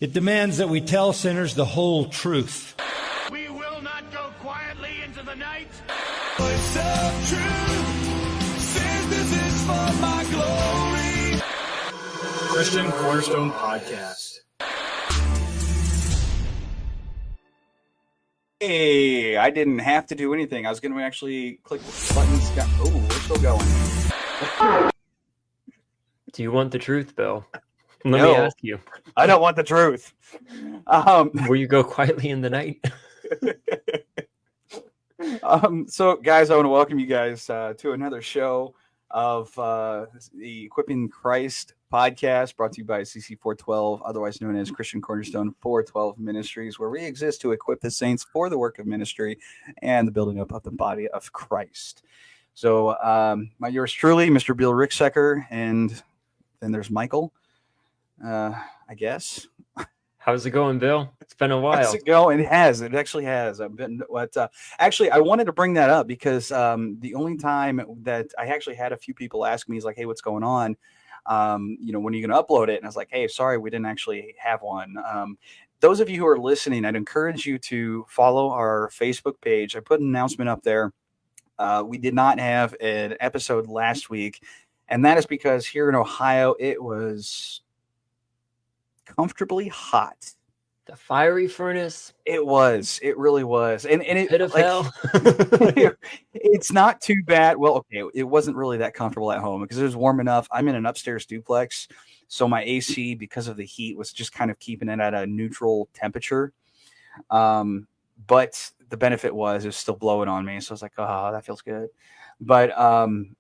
It demands that we tell sinners the whole truth. We will not go quietly into the night. Voice of truth says this is for my glory. Christian Cornerstone Podcast. Hey, I didn't have to do anything. I was going to actually click buttons. Oh, we're still going. Do you want the truth, Bill? Let No, me ask you. I don't want the truth. Will you go quietly in the night? So, guys, I want to welcome you guys to another show of the Equipping Christ podcast, brought to you by CC412, otherwise known as Christian Cornerstone 412 Ministries, where we exist to equip the saints for the work of ministry and the building up of the body of Christ. So, yours truly, Mr. Bill Ricksecker, and then there's Michael. I guess. How's it going, Bill? It's been a while. How's it going? It has. It actually has. Actually, I wanted to bring that up because the only time that I actually had a few people ask me is like, "Hey, what's going on? When are you going to upload it?" And I was like, "Hey, sorry, we didn't actually have one." Those of you who are listening, I'd encourage you to follow our Facebook page. I put an announcement up there. We did not have an episode last week, and that is because here in Ohio, it was comfortably hot. The fiery furnace. It was. It really was. And it Pit of hell. It's not too bad. Well, okay, it wasn't really that comfortable at home because it was warm enough. I'm in an upstairs duplex, so my AC, because of the heat, was just kind of keeping it at a neutral temperature. But the benefit was it was still blowing on me, so I was like, "Oh, that feels good." But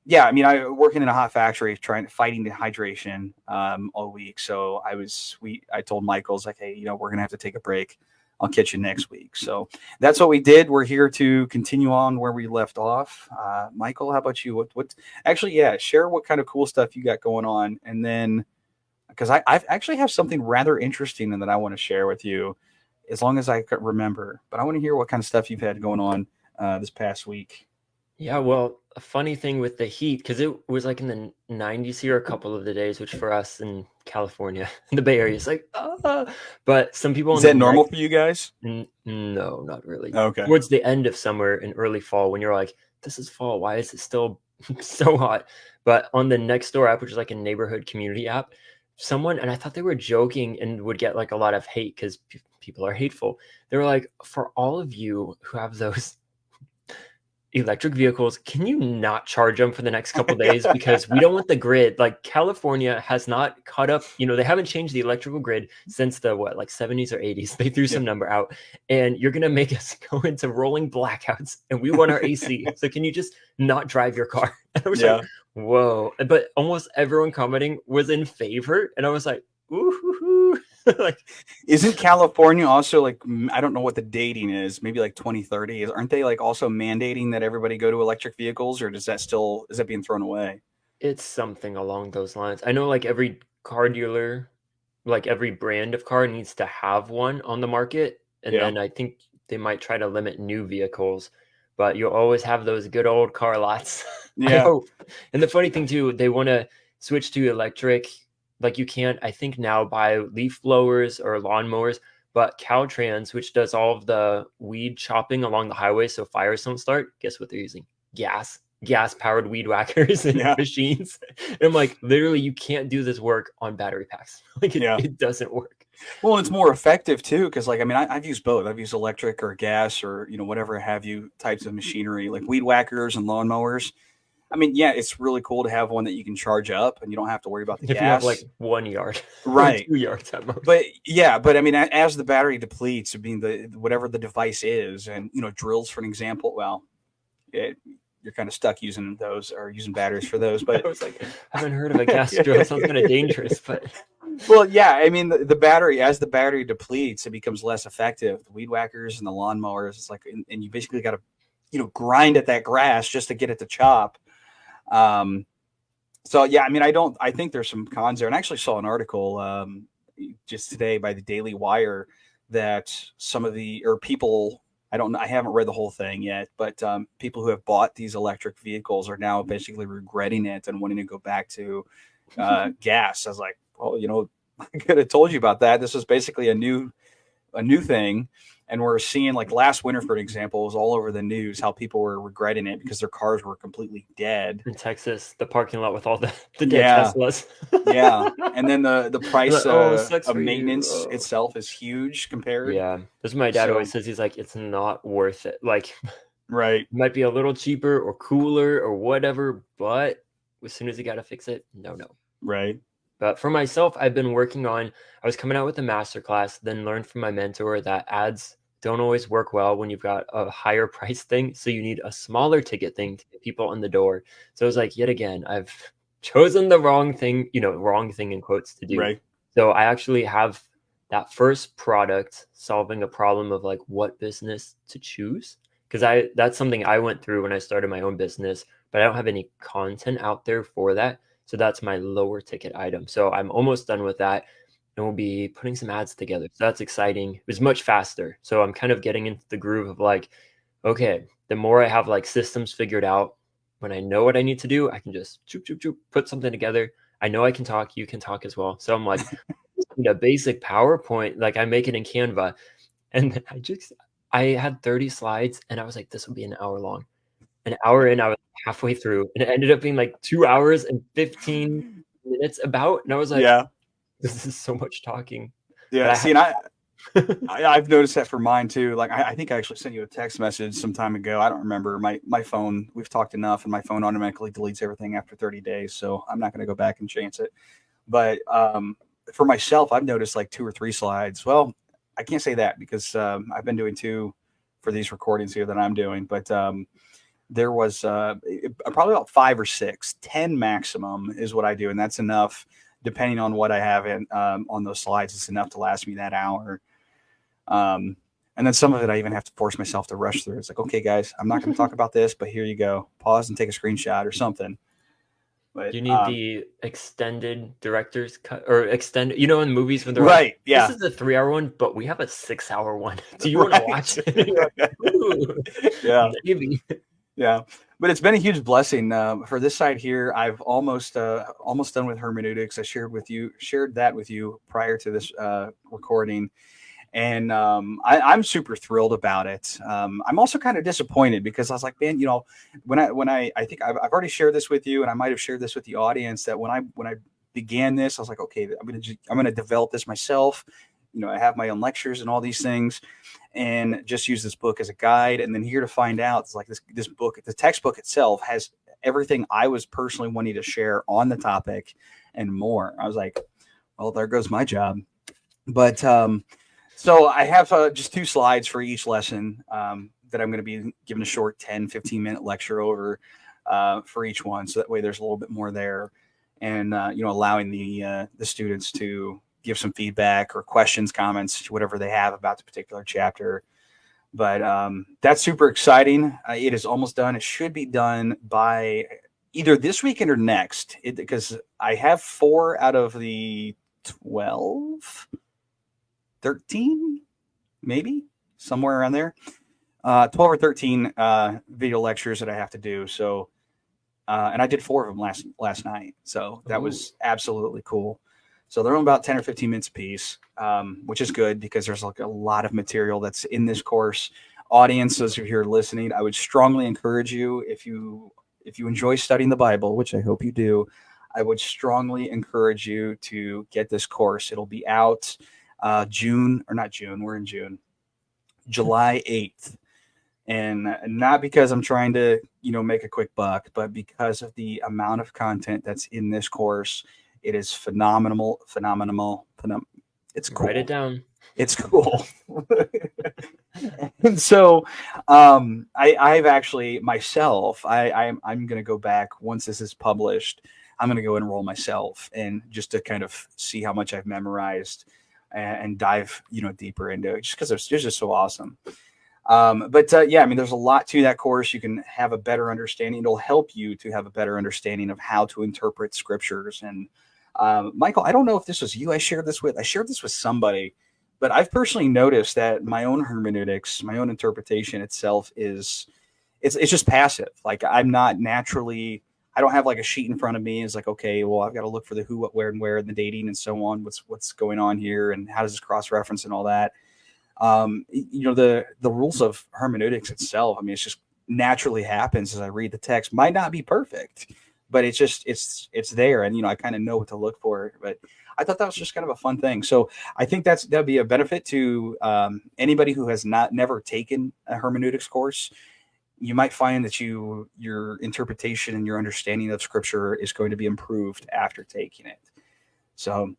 yeah, I mean, I working in a hot factory, fighting dehydration all week. So I told Michael, I was like, "Hey, we're gonna have to take a break. I'll catch you next week." So that's what we did. We're here to continue on where we left off. Michael, how about you? What? Actually, yeah, share what kind of cool stuff you got going on, and then because I actually have something rather interesting that I want to share with you, as long as I could remember. But I want to hear what kind of stuff you've had going on this past week. Yeah, well, a funny thing with the heat, because it was like in the 90s here a couple of the days, which for us in California, in the Bay Area, is like, but some people... Is that normal for you guys? No, not really. Okay. Towards the end of summer and early fall, when you're like, this is fall, why is it still so hot? But on the Nextdoor app, which is like a neighborhood community app, someone, and I thought they were joking and would get like a lot of hate because people are hateful. They were like, for all of you who have those electric vehicles, can you not charge them for the next couple of days? Because we don't want the grid. Like California has not caught up. They haven't changed the electrical grid since the 70s or 80s. They threw some number out, and you're going to make us go into rolling blackouts, and we want our AC. So can you just not drive your car? And I was like, whoa. But almost everyone commenting was in favor. And I was like, ooh. Like, isn't California also like, I don't know what the dating is, maybe like 2030? Aren't they like also mandating that everybody go to electric vehicles, or is that being thrown away? It's something along those lines. I know like every car dealer, like every brand of car needs to have one on the market. And then I think they might try to limit new vehicles, but you'll always have those good old car lots. I hope. And the funny thing too, they want to switch to electric. Like you can't, I think now, buy leaf blowers or lawnmowers, but Caltrans, which does all of the weed chopping along the highway so fires don't start, guess what they're using? Gas-powered weed whackers and machines. And I'm like, literally, you can't do this work on battery packs. Like it doesn't work. Well, it's more effective too, because like, I mean, I've used both. I've used electric or gas or, whatever have you types of machinery, like weed whackers and lawnmowers. I mean, yeah, it's really cool to have one that you can charge up and you don't have to worry about the gas. If you have like 1 yard, right? 2 yards at most. But I mean, as the battery depletes, I mean, whatever the device is, and drills, for an example, well, you're kind of stuck using those or using batteries for those. But I was like, I haven't heard of a gas drill. It sounds kind of dangerous, but well, yeah, I mean, the battery, as the battery depletes, it becomes less effective. The weed whackers and the lawnmowers, it's like, and you basically got to grind at that grass just to get it to chop. So yeah, I mean, I think there's some cons there, and I actually saw an article just today by the Daily Wire that some of people, I haven't read the whole thing yet, but people who have bought these electric vehicles are now basically regretting it and wanting to go back to gas. I was like, well, I could have told you about that. This was basically a new thing. And we're seeing, like, last winter, for example, was all over the news how people were regretting it because their cars were completely dead. In Texas, the parking lot with all the dead Yeah. Teslas. Yeah. And then the price sucks of for you. maintenance Oh. itself is huge compared. Yeah. That's what my dad So- always says. He's like, it's not worth it. Like, Right. it might be a little cheaper or cooler or whatever, but as soon as you got to fix it, no. Right. But for myself, I've been working on, I was coming out with a masterclass, then learned from my mentor that ads don't always work well when you've got a higher price thing. So you need a smaller ticket thing to get people in the door. So it was like, yet again, I've chosen the wrong thing in quotes to do. Right. So I actually have that first product solving a problem of like what business to choose. Because that's something I went through when I started my own business, but I don't have any content out there for that. So that's my lower ticket item. So I'm almost done with that. And we'll be putting some ads together. So that's exciting. It was much faster. So I'm kind of getting into the groove of like, okay, the more I have like systems figured out, when I know what I need to do, I can just put something together. I know I can talk, you can talk as well. So I'm like, a basic PowerPoint, like I make it in Canva. And I had 30 slides and I was like, this will be an hour long. An hour in, I was halfway through. And it ended up being like 2 hours and 15 minutes about. And I was like, Yeah. this is so much talking. Yeah. See, and I've noticed that for mine too. Like, I think I actually sent you a text message some time ago. I don't remember. My phone, we've talked enough, and my phone automatically deletes everything after 30 days. So I'm not going to go back and change it. But for myself, I've noticed like 2 or 3 slides. Well, I can't say that because I've been doing 2 for these recordings here that I'm doing. But there was probably about 5 or 6, 10 maximum is what I do. And that's enough. Depending on what I have in on those slides, it's enough to last me that hour. And then some of it I even have to force myself to rush through. It's like, okay, guys, I'm not going to talk about this, but here you go. Pause and take a screenshot or something. But You need the extended director's cut or extended, in movies when they're right. like, Yeah. this is a 3-hour one, but we have a 6-hour one. Do you want to watch it? You're like, "Ooh, Yeah. maybe." Yeah. But it's been a huge blessing for this side here. I've almost done with hermeneutics. I shared that with you prior to this recording. And I'm super thrilled about it. I'm also kind of disappointed because I was like, man, when I think I've already shared this with you, and I might have shared this with the audience, that when I began this, I was like, okay, I'm gonna develop this myself. I have my own lectures and all these things, and just use this book as a guide. And then here to find out, it's like this book, the textbook itself has everything I was personally wanting to share on the topic and more. I was like, well, there goes my job. But so I have just 2 slides for each lesson that I'm going to be giving a short 10, 15-minute lecture over for each one. So that way there's a little bit more there, and allowing the students to give some feedback or questions, comments, whatever they have about the particular chapter. But that's super exciting. It is almost done. It should be done by either this weekend or next, because I have 4 out of the 12, 13, maybe somewhere around there, 12 or 13 video lectures that I have to do. So, and I did 4 of them last night. So that was absolutely cool. So they're only about 10 or 15 minutes a piece, which is good because there's like a lot of material that's in this course. Audiences, if you're listening, I would strongly encourage you, if you enjoy studying the Bible, which I hope you do, I would strongly encourage you to get this course. It'll be out July 8th. And not because I'm trying to, make a quick buck, but because of the amount of content that's in this course. It is phenomenal. It's cool. Write it down. It's cool. And so I've actually myself, I'm going to go back once this is published. I'm going to go enroll myself, and just to kind of see how much I've memorized and dive, deeper into it, just because it's just so awesome. But there's a lot to that course. You can have a better understanding. It'll help you to have a better understanding of how to interpret scriptures. And Michael, I don't know if this was you I shared this with somebody, but I've personally noticed that my own hermeneutics, my own interpretation itself it's just passive. Like, I'm not naturally I don't have like a sheet in front of me. It's like, okay, well, I've got to look for the who, what, where, and where, and the dating and so on. What's going on here, and how does this cross reference and all that. The rules of hermeneutics itself. I mean, it's just naturally happens as I read the text. Might not be perfect, but it's there, and I kind of know what to look for. But I thought that was just kind of a fun thing. So I think that'd be a benefit to anybody who has never taken a hermeneutics course. You might find that your interpretation and your understanding of Scripture is going to be improved after taking it. So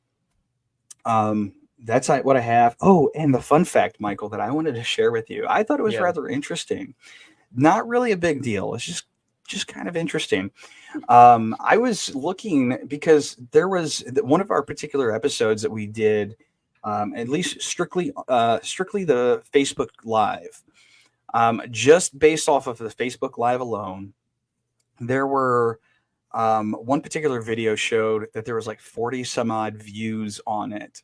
that's what I have. Oh, and the fun fact, Michael, that I wanted to share with you. I thought it was rather interesting. Not really a big deal. It's just kind of interesting. I was looking because there was one of our particular episodes that we did, at least strictly the Facebook Live. Just based off of the Facebook Live alone, there were one particular video showed that there was like 40 some odd views on it.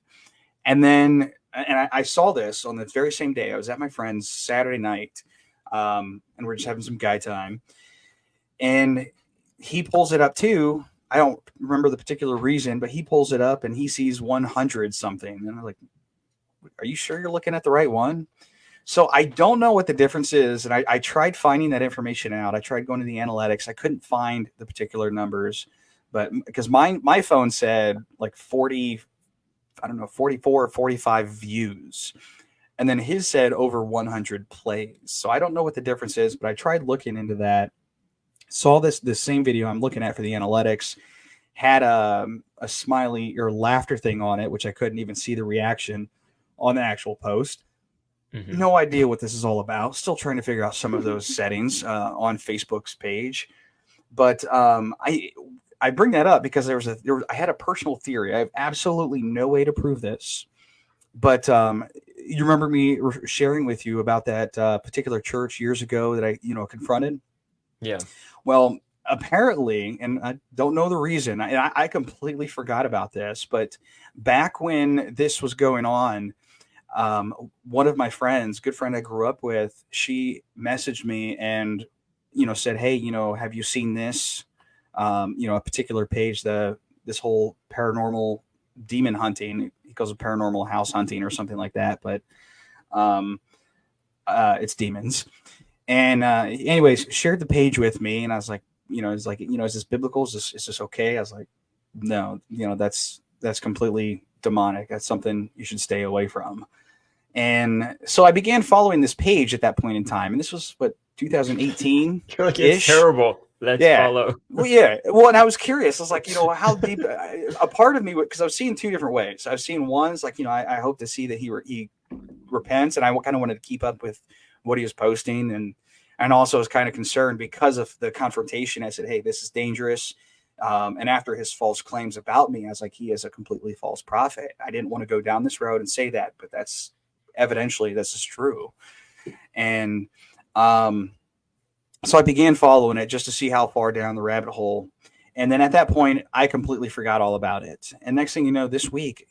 And then I saw this on the very same day. I was at my friend's Saturday night, and we're just having some guy time. And he pulls it up too. I don't remember the particular reason, but he pulls it up and he sees 100 something. And I'm like, are you sure you're looking at the right one? So I don't know what the difference is. And I tried finding that information out. I tried going to the analytics. I couldn't find the particular numbers, but because my phone said like 40, I don't know, 44 or 45 views. And then his said over 100 plays. So I don't know what the difference is, but I tried looking into that. Saw this same video I'm looking at for the analytics had a smiley or laughter thing on it, which I couldn't even see the reaction on the actual post. Mm-hmm. No idea what this is all about. Still trying to figure out some of those settings on Facebook's page. But I bring that up because I had a personal theory. I have absolutely no way to prove this. But you remember me sharing with you about that particular church years ago that I confronted? Yeah. Well, apparently, and I don't know the reason, I completely forgot about this, but back when this was going on, one of my friends, good friend I grew up with, she messaged me and, said, hey, have you seen this, a particular page, this whole paranormal demon hunting, he calls it paranormal house hunting or something like that, but it's demons. And anyways, shared the page with me, and I was like, is this biblical? Is this okay? I was like, no, that's completely demonic. That's something you should stay away from. And so I began following this page at that point in time, and this was 2018. You're like, it's terrible. Let's follow. Well, yeah. Well, and I was curious. I was like, how deep? A part of me, because I was seeing two different ways. I've seen one's like, I hope to see that he repents, and I kind of wanted to keep up with what he was posting, and also was kind of concerned because of the confrontation. I said, hey, this is dangerous. And after his false claims about me, I was like, he is a completely false prophet. I didn't want to go down this road and say that, but that's evidently this is true. And so I began following it just to see how far down the rabbit hole. And then at that point, I completely forgot all about it. And next thing you know, this week,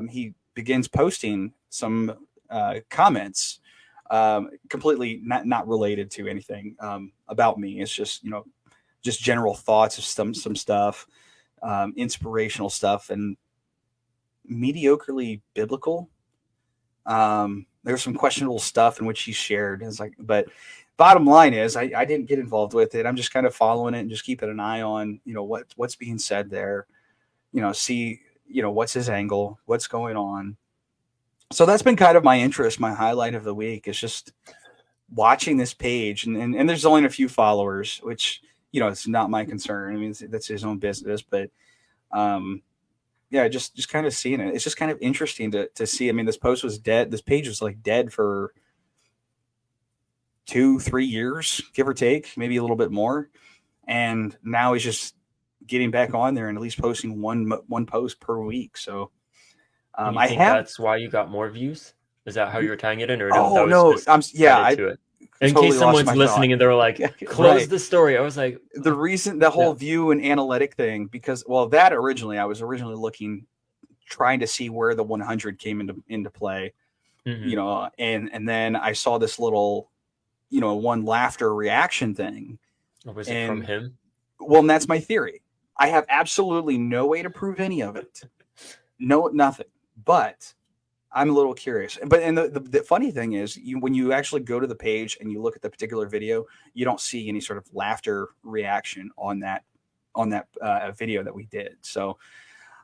he begins posting some comments completely not related to anything about me. It's just just general thoughts of some stuff, inspirational stuff, and mediocrely biblical. There's some questionable stuff in which he shared. It's like, but bottom line is I didn't get involved with it. I'm just kind of following it and just keeping an eye on what's being said there. See what's his angle, what's going on. So that's been kind of my interest, my highlight of the week is just watching this page. And there's only a few followers, which, it's not my concern. I mean, that's his own business, but just kind of seeing it. It's just kind of interesting to see. I mean, this post was dead. This page was like dead for 2-3 years, give or take, maybe a little bit more. And now he's just getting back on there and at least posting one post per week. So, that's why you got more views. Is that how you were tying it in, or in totally case someone's listening and they're like, close the story. I was like, the reason the whole view and analytic thing, because that originally I was looking, trying to see where the 100 came into play, and then I saw this little, one laughter reaction thing. Was it from him? Well, and that's my theory. I have absolutely no way to prove any of it. No, nothing. But I'm a little curious. But and the funny thing is, when you actually go to the page and you look at the particular video, you don't see any sort of laughter reaction on that video that we did. So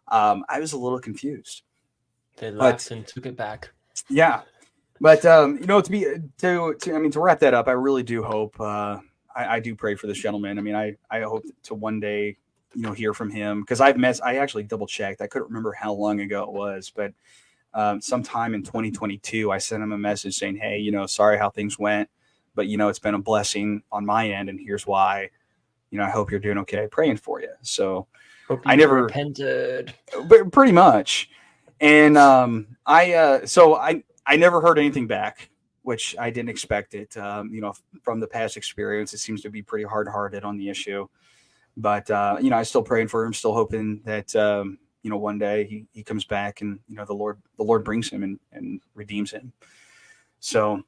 I was a little confused. They laughed and took it back. Yeah, but to wrap that up, I really do hope. I do pray for this gentleman. I mean, I hope to one day, hear from him, because I actually double checked. I couldn't remember how long ago it was, but sometime in 2022, I sent him a message saying, hey, sorry how things went, but it's been a blessing on my end, and here's why. I hope you're doing okay. Praying for you. So I never repented, but pretty much. And I never heard anything back, which I didn't expect it. From the past experience, it seems to be pretty hard-hearted on the issue. But I still praying for him, still hoping that one day he comes back and the Lord brings him and redeems him. So,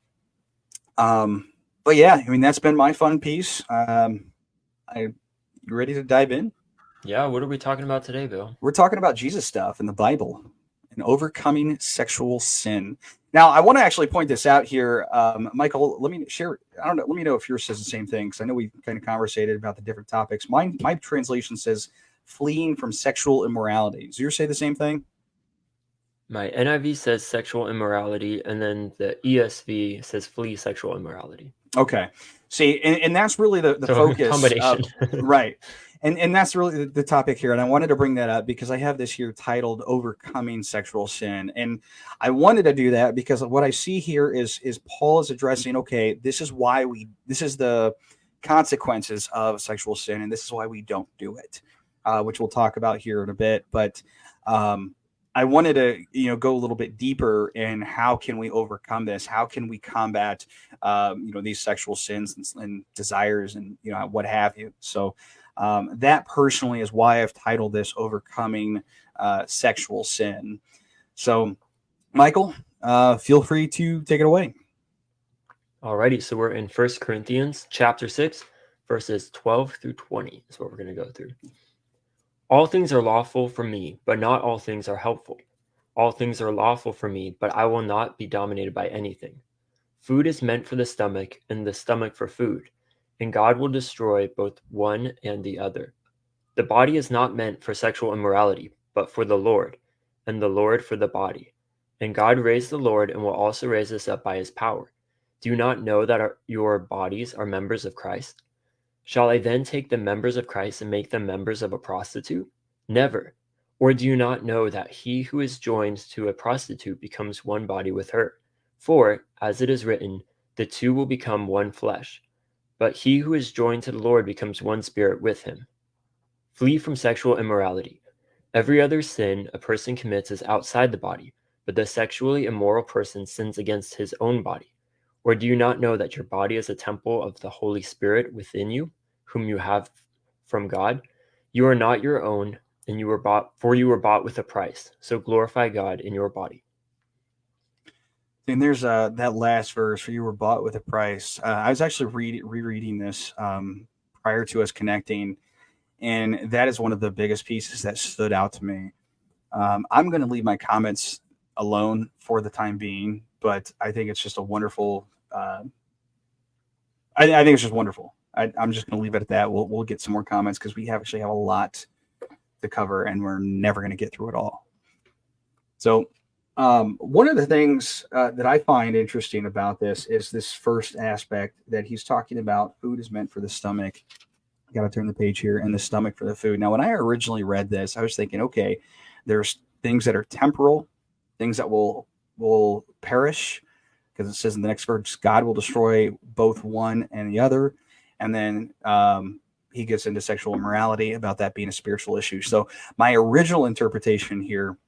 but yeah, I mean, that's been my fun piece. You ready to dive in? Yeah. What are we talking about today, Bill? We're talking about Jesus stuff in the Bible and overcoming sexual sin. Now, I want to actually point this out here, Michael. Let me share. I don't know. Let me know if yours says the same thing, because I know we kind of conversated about the different topics. My translation says fleeing from sexual immorality. Does yours say the same thing? My NIV says sexual immorality, and then the ESV says flee sexual immorality. Okay. See, and that's really the focus. Combination. Right. And that's really the topic here. And I wanted to bring that up because I have this here titled Overcoming Sexual Sin. And I wanted to do that because what I see here is Paul is addressing, okay, this is the consequences of sexual sin, and this is why we don't do it, which we'll talk about here in a bit. But I wanted to, go a little bit deeper in how can we overcome this? How can we combat, these sexual sins and desires and, what have you. So that personally is why I've titled this Overcoming Sexual Sin. So, Michael, feel free to take it away. Alrighty. So we're in 1 Corinthians chapter 6, verses 12 through 20 is what we're going to go through. All things are lawful for me, but not all things are helpful. All things are lawful for me, but I will not be dominated by anything. Food is meant for the stomach, and the stomach for food, and God will destroy both one and the other. The body is not meant for sexual immorality, but for the Lord, and the Lord for the body. And God raised the Lord and will also raise us up by his power. Do you not know that your bodies are members of Christ? Shall I then take the members of Christ and make them members of a prostitute? Never. Or do you not know that he who is joined to a prostitute becomes one body with her? For, as it is written, the two will become one flesh. But he who is joined to the Lord becomes one spirit with him. Flee from sexual immorality. Every other sin a person commits is outside the body, but the sexually immoral person sins against his own body. Or do you not know that your body is a temple of the Holy Spirit within you, whom you have from God? You are not your own, and you were bought with a price. So glorify God in your body. And there's that last verse, for you were bought with a price. I was actually rereading this prior to us connecting, and that is one of the biggest pieces that stood out to me. I'm going to leave my comments alone for the time being, but I think it's just a wonderful. I think it's just wonderful. I'm just going to leave it at that. We'll get some more comments because we actually have a lot to cover, and we're never going to get through it all. So one of the things that I find interesting about this is this first aspect that he's talking about. Food is meant for the stomach. I got to turn the page here, and the stomach for the food. Now, when I originally read this, I was thinking, okay, there's things that are temporal, things that will perish, because it says in the next verse, God will destroy both one and the other. And then he gets into sexual immorality, about that being a spiritual issue. So my original interpretation here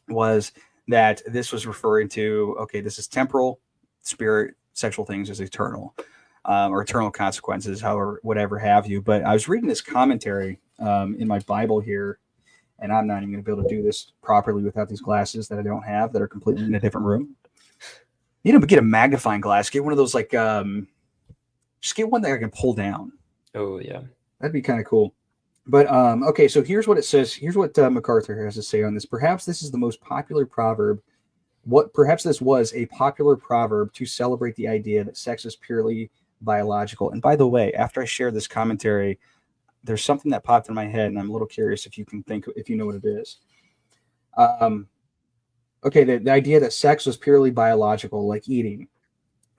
was that this was referring to, okay, this is temporal, spirit, sexual things is eternal, or eternal consequences, however, whatever have you. But I was reading this commentary in my Bible here, and I'm not even going to be able to do this properly without these glasses that I don't have, that are completely in a different room. But get a magnifying glass. Get one of those, just get one that I can pull down. Oh, yeah. That'd be kind of cool. But okay, so here's what it says. Here's what MacArthur has to say on this. Perhaps this is the most popular proverb. Perhaps this was a popular proverb to celebrate the idea that sex is purely biological. And by the way, after I share this commentary, there's something that popped in my head, and I'm a little curious if you know what it is. Okay, the idea that sex was purely biological, like eating.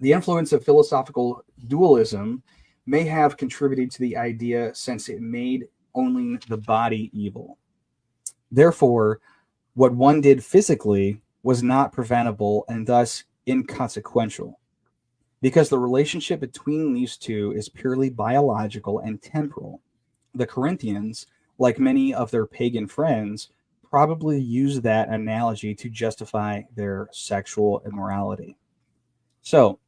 The influence of philosophical dualism may have contributed to the idea, since it made only the body evil. Therefore, what one did physically was not preventable and thus inconsequential, because the relationship between these two is purely biological and temporal. The Corinthians, like many of their pagan friends, probably used that analogy to justify their sexual immorality. So,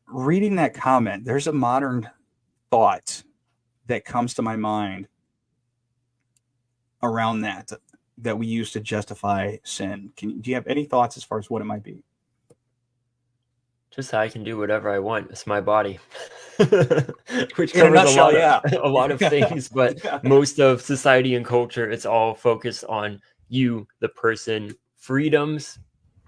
reading that comment, there's a modern thought that comes to my mind around that we use to justify sin. Do you have any thoughts as far as what it might be? Just I can do whatever I want. It's my body. Which In a covers nutshell, a lot of things, but most of society and culture, it's all focused on you, the person, freedoms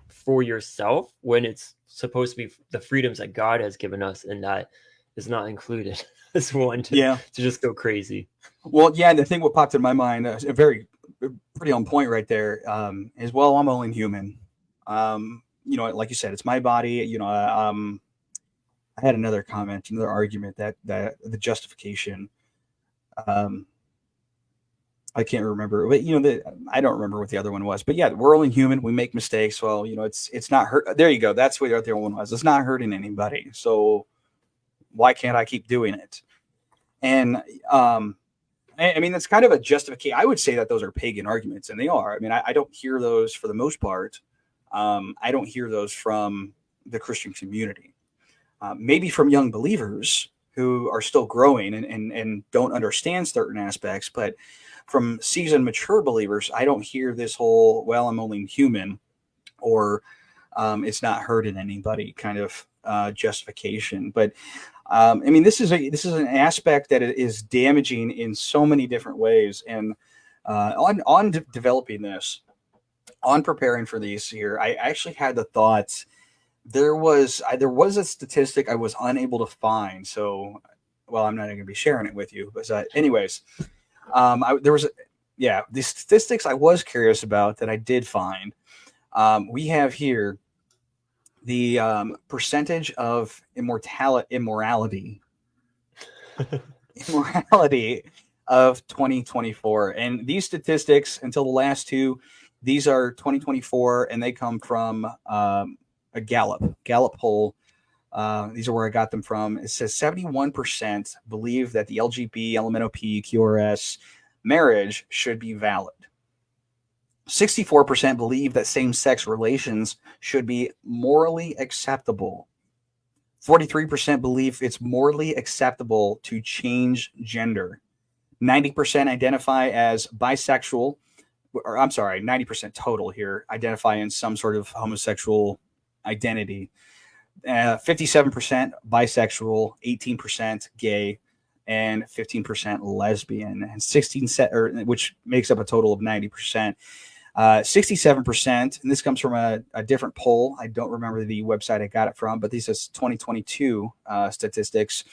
for yourself, when it's supposed to be the freedoms that God has given us, and that is not included as one to just go crazy. Well, yeah, the thing what popped in my mind, pretty on point right there, is, well, I'm only human. Like you said, it's my body. I had another argument that the justification, I can't remember, but I don't remember what the other one was, but yeah, we're only human. We make mistakes. Well, it's not hurt. There you go. That's what the other one was. It's not hurting anybody. So why can't I keep doing it? And, I mean, that's kind of a justification. I would say that those are pagan arguments, and they are. I mean, I don't hear those for the most part. I don't hear those from the Christian community. Maybe from young believers who are still growing and don't understand certain aspects, but from seasoned, mature believers, I don't hear this whole, well, I'm only human, or it's not hurting anybody kind of justification. But I mean, this is an aspect that is damaging in so many different ways. And on developing this, on preparing for these here, I actually had the thoughts. There was a statistic I was unable to find. So, well, I'm not going to be sharing it with you. But anyways, the statistics I was curious about that I did find. We have here the percentage of immorality of 2024. And these statistics, until the last two, these are 2024, and they come from a Gallup poll. These are where I got them from. It says 71% believe that the LGB, LMNOP, QRS marriage should be valid. 64% believe that same-sex relations should be morally acceptable. 43% believe it's morally acceptable to change gender. 90% identify as bisexual, or I'm sorry, 90% total here identify in some sort of homosexual identity. 57% bisexual, 18% gay, and 15% lesbian, and which makes up a total of 90%. 67%, and this comes from a different poll. I don't remember the website I got it from, but this is 2022 statistics.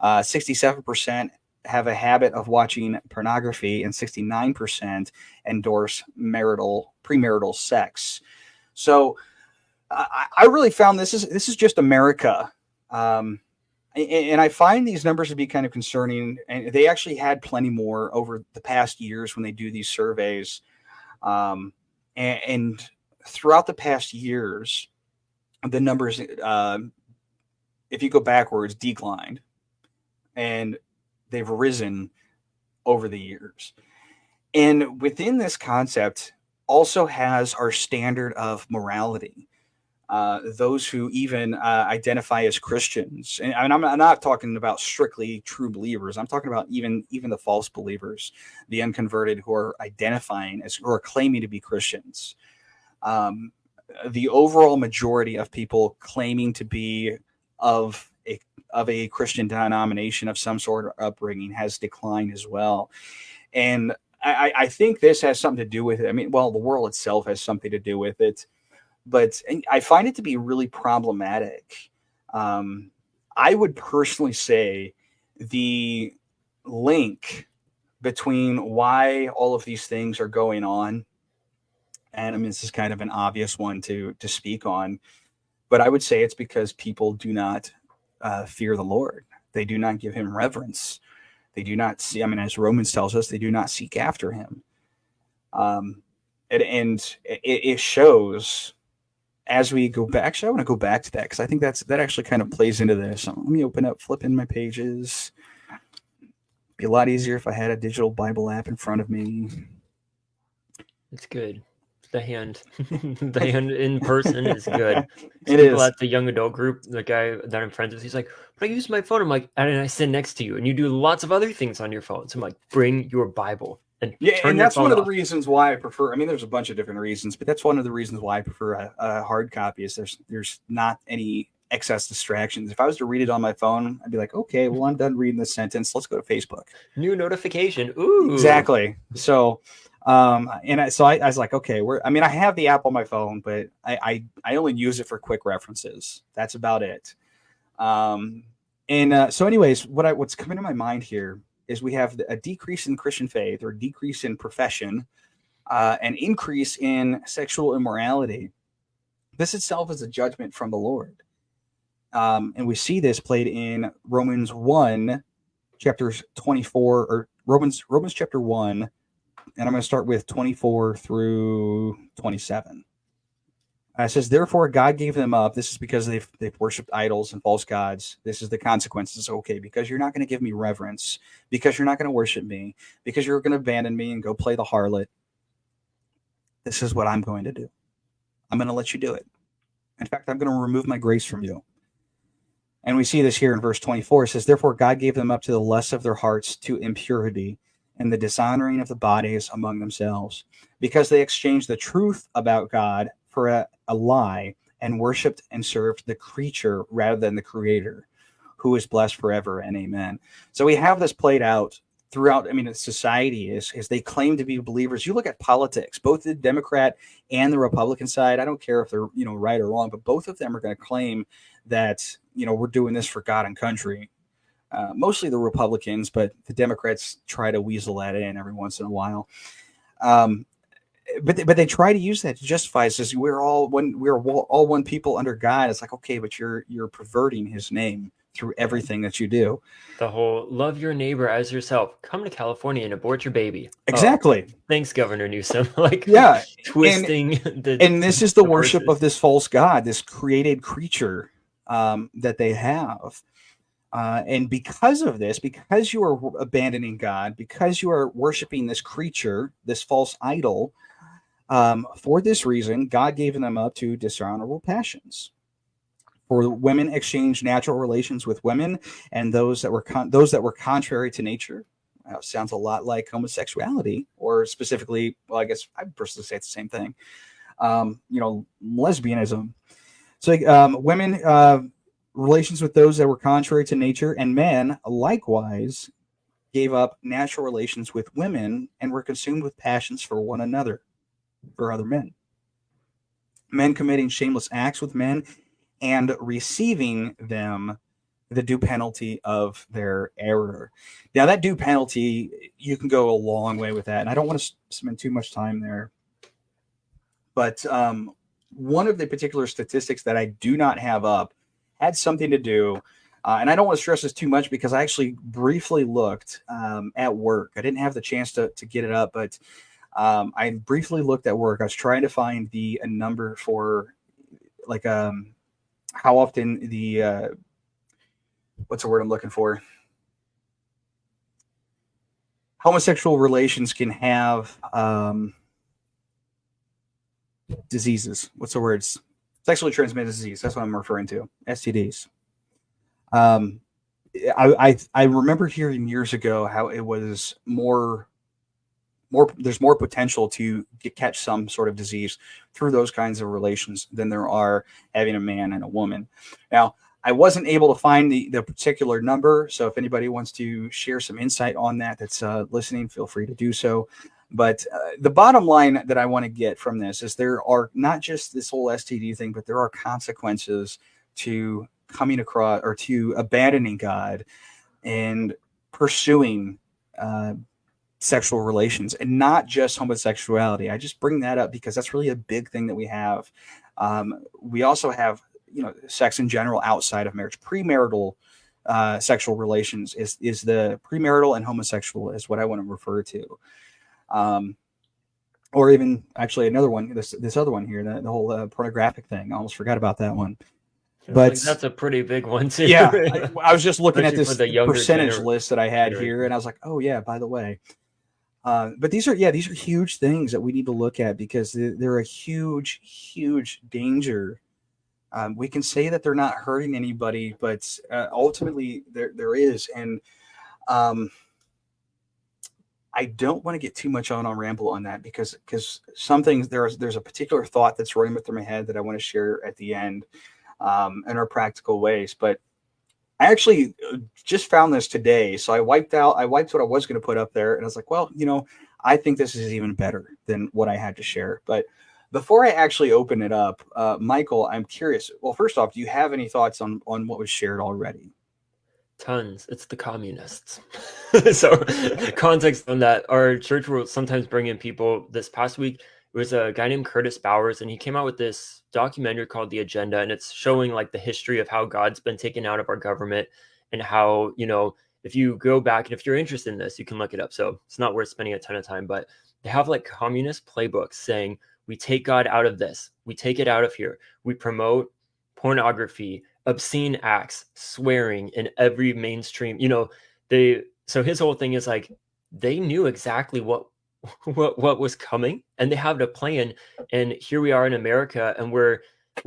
67% have a habit of watching pornography, and 69% endorse premarital sex. So I really found this is just America. And I find these numbers to be kind of concerning, and they actually had plenty more over the past years when they do these surveys. And throughout the past years, the numbers, if you go backwards, declined, and they've risen over the years. And within this concept also has our standard of morality. Those who even identify as Christians, and I'm not talking about strictly true believers. I'm talking about even the false believers, the unconverted who are identifying as, or claiming to be Christians. The overall majority of people claiming to be of of a Christian denomination of some sort of upbringing has declined as well. And I think this has something to do with it. I mean, well, the world itself has something to do with it, but I find it to be really problematic. I would personally say the link between why all of these things are going on, and I mean, this is kind of an obvious one to speak on, but I would say it's because people do not fear the Lord. They do not give him reverence. They do not see, I mean, as Romans tells us, they do not seek after him. And it shows as we go back. Actually, I want to go back to that because I think that actually kind of plays into this. So let me flip in my pages. Be a lot easier if I had a digital Bible app in front of me. It's good. The hand in person is good. It People is. at the young adult group, the guy that I'm friends with, he's like, "But I use my phone." I'm like, "And I sit next to you, and you do lots of other things on your phone." So I'm like, "Bring your Bible and turn And your that's phone one of the off." reasons why I prefer. I mean, there's a bunch of different reasons, but that's one of the reasons why I prefer a hard copy. Is there's not any excess distractions. If I was to read it on my phone, I'd be like, okay, well, I'm done reading this sentence. Let's go to Facebook. New notification. Ooh, Exactly. So, I was like, okay, I have the app on my phone, but I only use it for quick references. That's about it. So anyways, what's coming to my mind here is we have a decrease in Christian faith or decrease in profession, an increase in sexual immorality. This itself is a judgment from the Lord. And we see this played in Romans 1, chapters 24, or Romans chapter 1, and I'm going to start with 24 through 27. It says, therefore, God gave them up. This is because they've worshipped idols and false gods. This is the consequences. Okay, because you're not going to give me reverence, because you're not going to worship me, because you're going to abandon me and go play the harlot. This is what I'm going to do. I'm going to let you do it. In fact, I'm going to remove my grace from you. And we see this here in verse 24. It says, therefore, God gave them up to the lust of their hearts, to impurity and the dishonoring of the bodies among themselves, because they exchanged the truth about God for a lie and worshipped and served the creature rather than the Creator, who is blessed forever and amen. So we have this played out throughout, society is they claim to be believers. You look at politics, both the Democrat and the Republican side. I don't care if they're, right or wrong, but both of them are going to claim that, we're doing this for God and country. Mostly the Republicans, but the Democrats try to weasel that in every once in a while. But they try to use that to justify it. Says we're all one people under God. It's like, okay, but you're perverting his name through everything that you do. The whole love your neighbor as yourself. Come to California and abort your baby. Exactly. Oh, thanks, Governor Newsom. Twisting and this is the worship of this false god, this created creature that they have. And because of this, because you are abandoning God, because you are worshiping this creature, this false idol, for this reason, God gave them up to dishonorable passions. For women exchanged natural relations with women, and those that were contrary to nature. Sounds a lot like homosexuality, or specifically, well, I guess I personally say it's the same thing. Lesbianism. So women relations with those that were contrary to nature, and men likewise gave up natural relations with women and were consumed with passions for one another, for other men. Men committing shameless acts with men and receiving them the due penalty of their error. Now, that due penalty, you can go a long way with that, and I don't want to spend too much time there. But one of the particular statistics that I do not have up had something to do, and I don't want to stress this too much because I actually briefly looked at work. I didn't have the chance to get it up, but I briefly looked at work. I was trying to find the number for how often the what's the word I'm looking for? Homosexual relations can have diseases. What's the words? Sexually transmitted disease. That's what I'm referring to. STDs. I remember hearing years ago how it was more. There's more potential to catch some sort of disease through those kinds of relations than there are having a man and a woman. Now, I wasn't able to find the particular number. So if anybody wants to share some insight on that, that's listening, feel free to do so. But the bottom line that I want to get from this is there are not just this whole STD thing, but there are consequences to coming across or to abandoning God and pursuing sexual relations, and not just homosexuality. I just bring that up because that's really a big thing that we have. We also have, sex in general outside of marriage. Premarital sexual relations is the premarital and homosexual is what I want to refer to. Or even actually another one, this other one here, the whole pornographic thing. I almost forgot about that one. But that's a pretty big one too. Yeah, I was just looking at this the percentage list that I had here, and I was like, oh yeah, by the way. But these are huge things that we need to look at because they're a huge, huge danger. We can say that they're not hurting anybody, but ultimately there is. And I don't want to get too much on ramble on that because some things there's a particular thought that's running through my head that I want to share at the end in our practical ways. But I actually just found this today. So I wiped what I was going to put up there. And I was like, well, I think this is even better than what I had to share. But before I actually open it up, Michael, I'm curious. Well, first off, do you have any thoughts on what was shared already? Tons. It's the communists. So context on that, our church will sometimes bring in people. This past week, it was a guy named Curtis Bowers, and he came out with this documentary called The Agenda, and it's showing like the history of how God's been taken out of our government and how, if you go back and if you're interested in this, you can look it up. So it's not worth spending a ton of time, but they have like communist playbooks saying, we take God out of this. We take it out of here. We promote pornography, obscene acts, swearing in every mainstream, so his whole thing is like, they knew exactly what was coming and they have a plan. And here we are in America and we're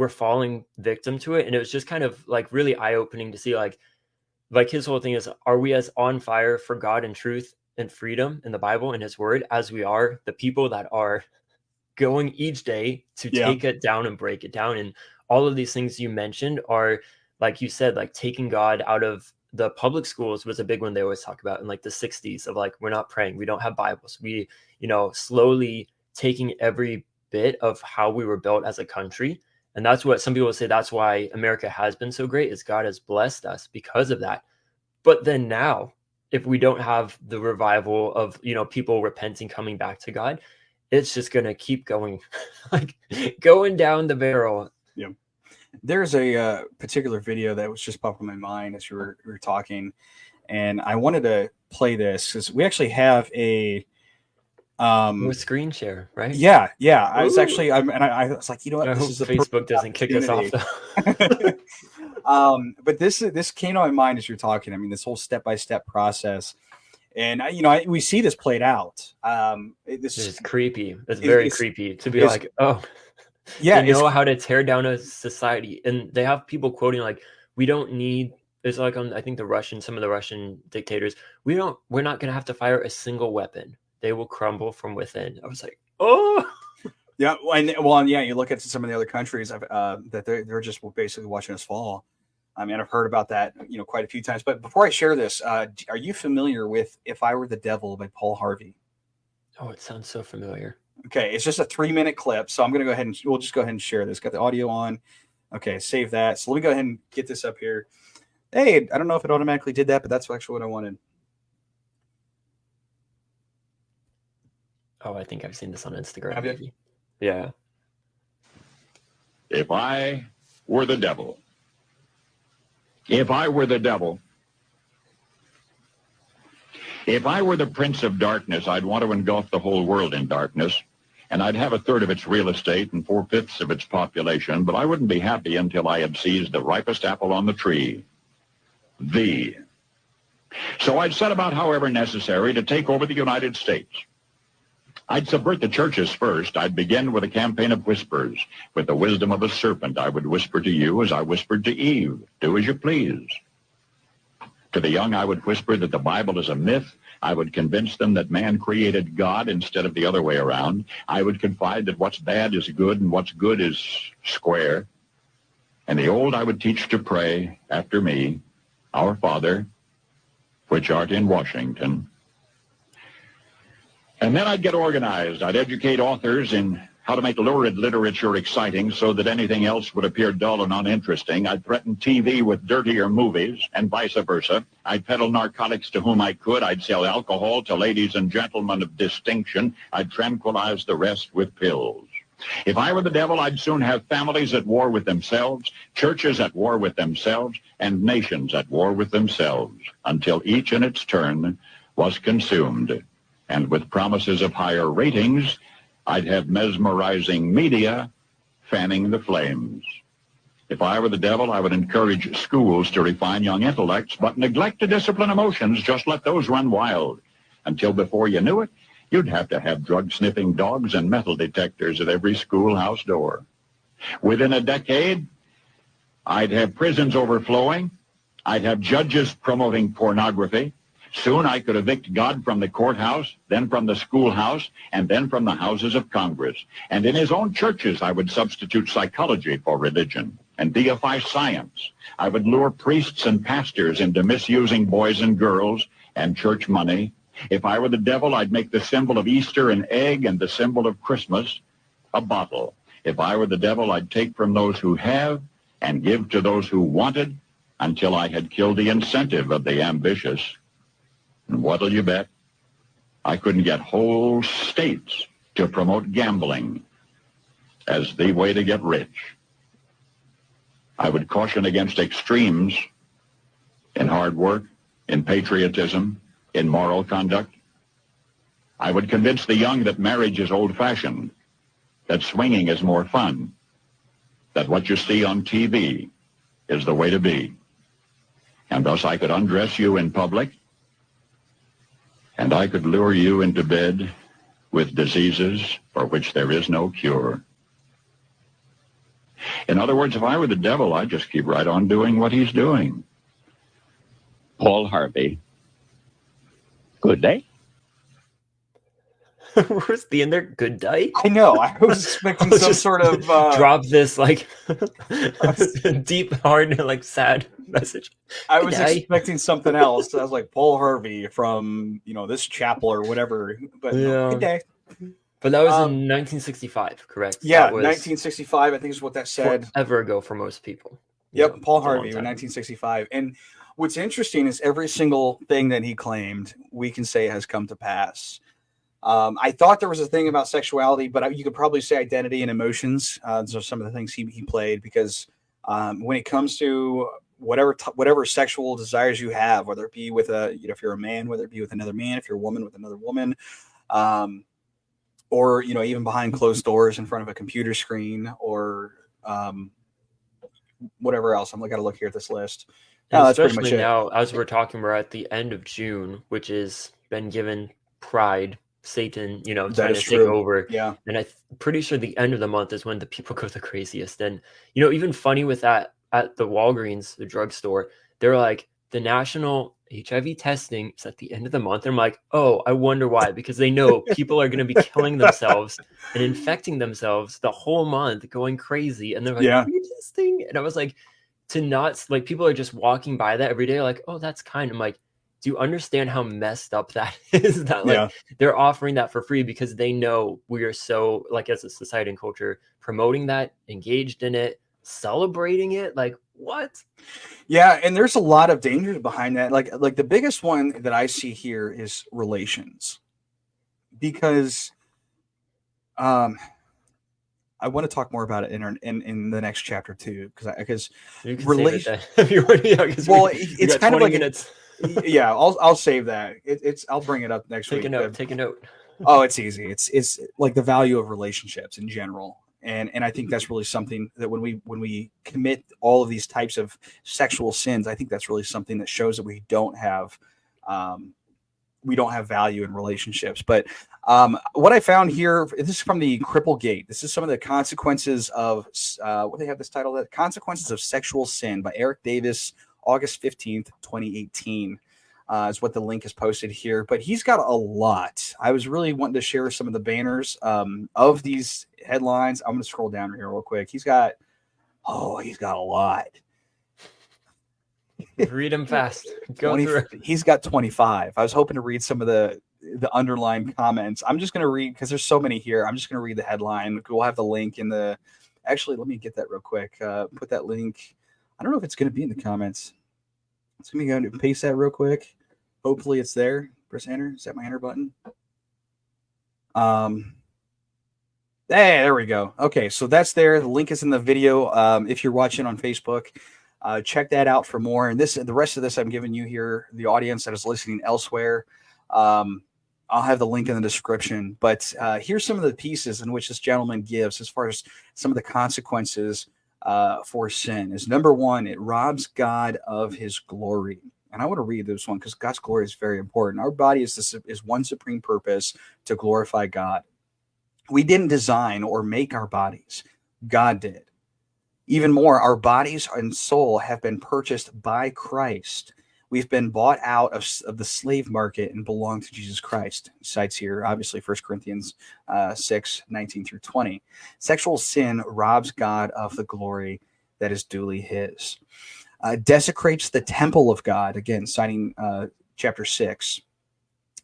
falling victim to it. And it was just kind of like really eye-opening to see like his whole thing is, are we as on fire for God and truth and freedom in the Bible and his word as we are the people that are going each day to take it down and break it down? And all of these things you mentioned are, like you said, like taking God out of the public schools was a big one they always talk about in like the 60s of like, we're not praying, we don't have Bibles, we, slowly taking every bit of how we were built as a country. And that's what some people say, that's why America has been so great, is God has blessed us because of that. But then now, if we don't have the revival of, people repenting, coming back to God, it's just going to keep going, like going down the barrel. Yeah. There's a particular video that was just popping in my mind as we were talking, and I wanted to play this because we actually have a screen share, right? Yeah. I was actually, I was like, what? I hope Facebook doesn't kick us off though. But this came to my mind as you're talking. I mean, this whole step-by-step process, and we see this played out. This is creepy. It's very creepy to be like, oh. Yeah, they know how to tear down a society, and they have people quoting like, "We don't need." It's like on I think some of the Russian dictators. We're not going to have to fire a single weapon. They will crumble from within. I was like, oh, yeah. You look at some of the other countries that they're just basically watching us fall. I mean, I've heard about that quite a few times. But before I share this, are you familiar with "If I Were the Devil" by Paul Harvey? Oh, it sounds so familiar. Okay, it's just a 3-minute clip, so I'm going to go ahead and we'll just go ahead and share this. Got the audio on. Okay, save that. So let me go ahead and get this up here. Hey, I don't know if it automatically did that, but that's actually what I wanted. Oh, I think I've seen this on Instagram. Have you? Yeah. If I were the devil, if I were the devil, if I were the prince of darkness, I'd want to engulf the whole world in darkness. And I'd have 1/3 of its real estate and 4/5 of its population, but I wouldn't be happy until I had seized the ripest apple on the tree. So I'd set about, however necessary, to take over the United States. I'd subvert the churches first. I'd begin with a campaign of whispers. With the wisdom of a serpent, I would whisper to you as I whispered to Eve, do as you please. To the young, I would whisper that the Bible is a myth. I would convince them that man created God instead of the other way around. I would confide that what's bad is good and what's good is square. And the old I would teach to pray after me, Our Father, which art in Washington. And then I'd get organized. I'd educate authors in how to make lurid literature exciting so that anything else would appear dull and uninteresting. I'd threaten TV with dirtier movies and vice versa. I'd peddle narcotics to whom I could. I'd sell alcohol to ladies and gentlemen of distinction. I'd tranquilize the rest with pills. If I were the devil, I'd soon have families at war with themselves, churches at war with themselves, and nations at war with themselves, until each in its turn was consumed. And with promises of higher ratings, I'd have mesmerizing media fanning the flames. If I were the devil, I would encourage schools to refine young intellects, but neglect to discipline emotions, just let those run wild. Until before you knew it, you'd have to have drug-sniffing dogs and metal detectors at every schoolhouse door. Within a decade, I'd have prisons overflowing. I'd have judges promoting pornography. Soon I could evict God from the courthouse, then from the schoolhouse, and then from the houses of Congress. And in his own churches, I would substitute psychology for religion and deify science. I would lure priests and pastors into misusing boys and girls and church money. If I were the devil, I'd make the symbol of Easter an egg and the symbol of Christmas a bottle. If I were the devil, I'd take from those who have and give to those who wanted until I had killed the incentive of the ambitious. And what'll you bet? I couldn't get whole states to promote gambling as the way to get rich. I would caution against extremes in hard work, in patriotism, in moral conduct. I would convince the young that marriage is old-fashioned, that swinging is more fun, that what you see on TV is the way to be. And thus I could undress you in public, and I could lure you into bed with diseases for which there is no cure. In other words, if I were the devil, I'd just keep right on doing what he's doing. Paul Harvey. Good day. Where's the end there? Good day? I know. I was expecting some sort of drop this like deep, hard, like sad message. I was expecting something else. I was like Paul Harvey from this chapel or whatever. But no, good day. But that was in 1965, correct? Yeah, that was 1965. I think is what that said. Forever ago for most people. Yep, Paul Harvey in 1965. And what's interesting is every single thing that he claimed, we can say has come to pass. I thought there was a thing about sexuality, but you could probably say identity and emotions. Those are some of the things he played, because when it comes to whatever sexual desires you have, whether it be with if you're a man, whether it be with another man, if you're a woman with another woman, or even behind closed doors in front of a computer screen, or whatever else. I'm got to look here at this list. No, that's pretty much it. Now, as we're talking, we're at the end of June, which has been given Pride, Satan, trying to take over. Yeah. And I'm pretty sure the end of the month is when the people go the craziest. And, even funny with that, at the Walgreens, the drugstore, they're like, the national HIV testing is at the end of the month. And I'm like, oh, I wonder why, because they know people are going to be killing themselves and infecting themselves the whole month, going crazy. And they're like, are you testing? And I was like, to not, like, people are just walking by that every day, like, oh, that's kind. I'm like, do you understand how messed up that is? That they're offering that for free because they know we are so, like, as a society and culture, promoting that, engaged in it, celebrating it. Like, what? Yeah, and there's a lot of dangers behind that. Like the biggest one that I see here is relations, because I want to talk more about it in the next chapter too, because relations. Well, it's kind of like yeah, I'll save that. I'll bring it up next week. Take a note. Oh, it's easy. It's like the value of relationships in general. And I think that's really something that when we commit all of these types of sexual sins, I think that's really something that shows that we don't have value in relationships. But what I found here, this is from the Cripplegate. This is some of the consequences of what they have this title, that Consequences of Sexual Sin by Eric Davis, August 15th, 2018. Is what the link is posted here, but he's got a lot. I was really wanting to share some of the banners of these headlines. I'm going to scroll down here real quick. He's got Oh, he's got a lot. Read them fast. Go 20, through. he's got 25. I was hoping to read some of the underlined comments. I'm just going to read, because there's so many here. I'm just going to read the headline. We'll have the link in the, actually, let me get that real quick. Put that link. I don't know if it's going to be in the comments. It's going to be going to paste that real quick. Hopefully it's there. Press enter. Is that my enter button? Hey, there we go. Okay, so that's there. The link is in the video. If you're watching on Facebook, check that out for more. And the rest of this I'm giving you here, the audience that is listening elsewhere. I'll have the link in the description. But here's some of the pieces in which this gentleman gives as far as some of the consequences for sin. Is number one, it robs God of his glory. And I want to read this one because God's glory is very important. Our body is one supreme purpose, to glorify God. We didn't design or make our bodies. God did. Even more, our bodies and soul have been purchased by Christ. We've been bought out of the slave market and belong to Jesus Christ. He cites here, obviously, 1 Corinthians 6, 19 through 20. Sexual sin robs God of the glory that is duly his. Desecrates the temple of God, again, citing chapter 6.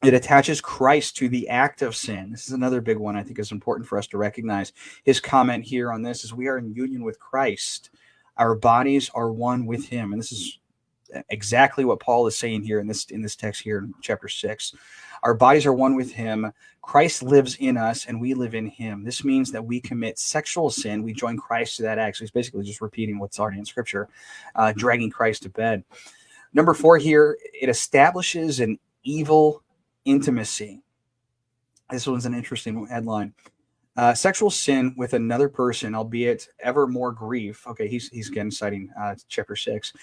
It attaches Christ to the act of sin. This is another big one I think is important for us to recognize. His comment here on this is, we are in union with Christ. Our bodies are one with him. And this is exactly what Paul is saying here in this text here in chapter 6. Our bodies are one with him. Christ lives in us and we live in him. This means that we commit sexual sin. We join Christ to that act. So he's basically just repeating what's already in Scripture, dragging Christ to bed. Number 4 here, it establishes an evil intimacy. This one's an interesting headline. Sexual sin with another person, albeit ever more grief. Okay, he's again citing chapter 6.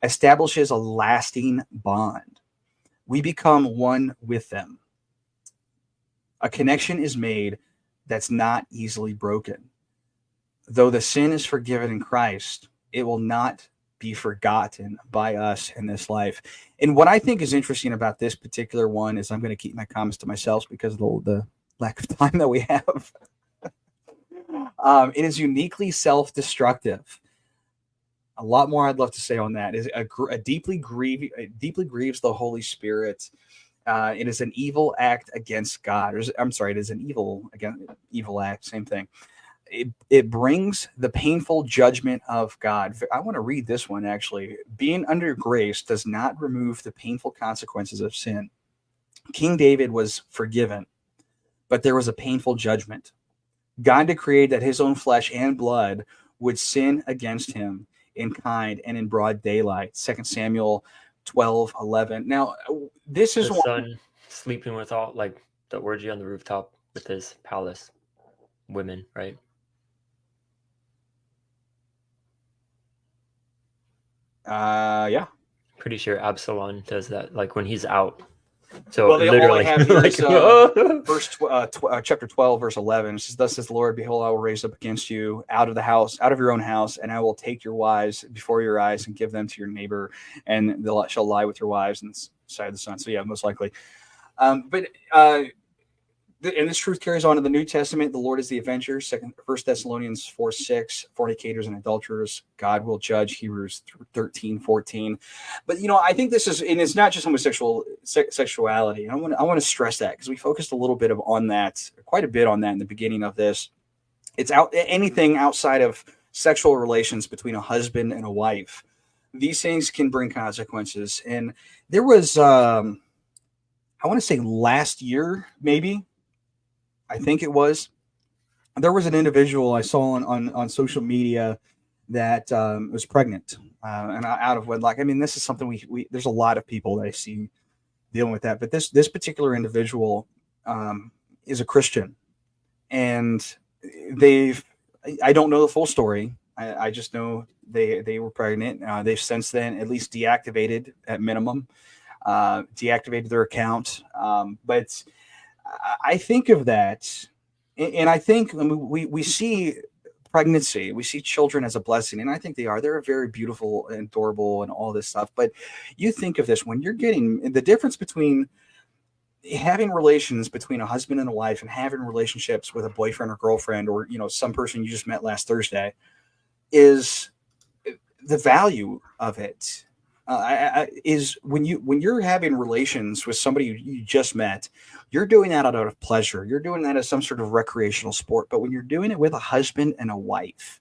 Establishes a lasting bond. We become one with them. A connection is made that's not easily broken. Though the sin is forgiven in Christ, it will not be forgotten by us in this life. And what I think is interesting about this particular one is, I'm going to keep my comments to myself because of the lack of time that we have. It is uniquely self-destructive. A lot more I'd love to say on that. It deeply grieves the Holy Spirit. It is an evil act against God. It is an evil act. Same thing. It brings the painful judgment of God. I want to read this one, actually. Being under grace does not remove the painful consequences of sin. King David was forgiven, but there was a painful judgment. God decreed that his own flesh and blood would sin against him in kind and in broad daylight. 2 Samuel 12:11. Now, this is the son sleeping with all, like, the orgy on the rooftop with his palace women, right? Yeah. Pretty sure Absalom does that, like, when he's out. So well, all they have here like, is chapter 12, verse 11. It says, "Thus says the Lord, behold, I will raise up against you out of your own house, and I will take your wives before your eyes and give them to your neighbor, and they shall lie with your wives on the side of the sun." So yeah, most likely. And this truth carries on in the New Testament. The Lord is the avenger. 1 Thessalonians 4:6. Fornicators and adulterers, God will judge. Hebrews 13:14. But I think this is, and it's not just sexuality. I want to stress that, because we focused quite a bit on that in the beginning of this. It's anything outside of sexual relations between a husband and a wife. These things can bring consequences. And there was, I want to say last year, maybe. I think it was. There was an individual I saw on social media that was pregnant and out of wedlock. I mean, this is something there's a lot of people that I see dealing with that. But this particular individual is a Christian, and I don't know the full story. I just know they were pregnant. They've since then at least deactivated, at minimum, deactivated their account. But I think of that, and I think we see pregnancy, we see children as a blessing, and I think they're very beautiful and adorable and all this stuff. But you think of this, when you're getting the difference between having relations between a husband and a wife and having relationships with a boyfriend or girlfriend, or some person you just met last Thursday, is the value of it is when you're having relations with somebody you just met, you're doing that out of pleasure. You're doing that as some sort of recreational sport. But when you're doing it with a husband and a wife,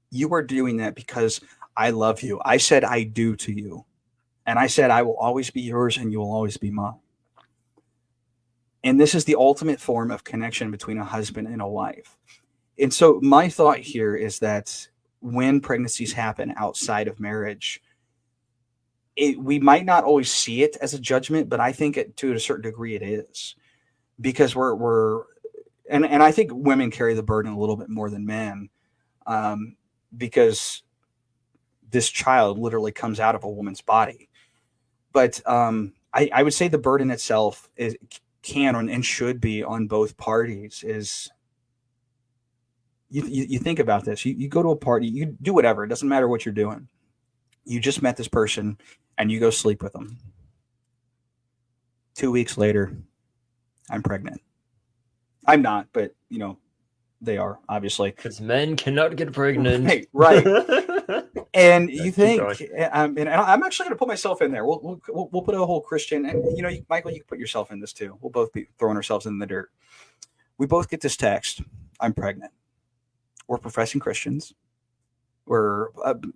you are doing that because I love you. I said I do to you. And I said I will always be yours and you will always be mine. And this is the ultimate form of connection between a husband and a wife. And so my thought here is that when pregnancies happen outside of marriage, we might not always see it as a judgment, but I think to a certain degree it is, because and I think women carry the burden a little bit more than men, because this child literally comes out of a woman's body. But I would say the burden itself can and should be on both parties. Is you think about this, you go to a party, you do whatever, it doesn't matter what you're doing. You just met this person and you go sleep with them. 2 weeks later, I'm pregnant. I'm not, but they are, obviously. Because men cannot get pregnant. Right. And you think, and I'm actually going to put myself in there. We'll put a whole Christian, and Michael, you can put yourself in this too. We'll both be throwing ourselves in the dirt. We both get this text: I'm pregnant. We're professing Christians. We're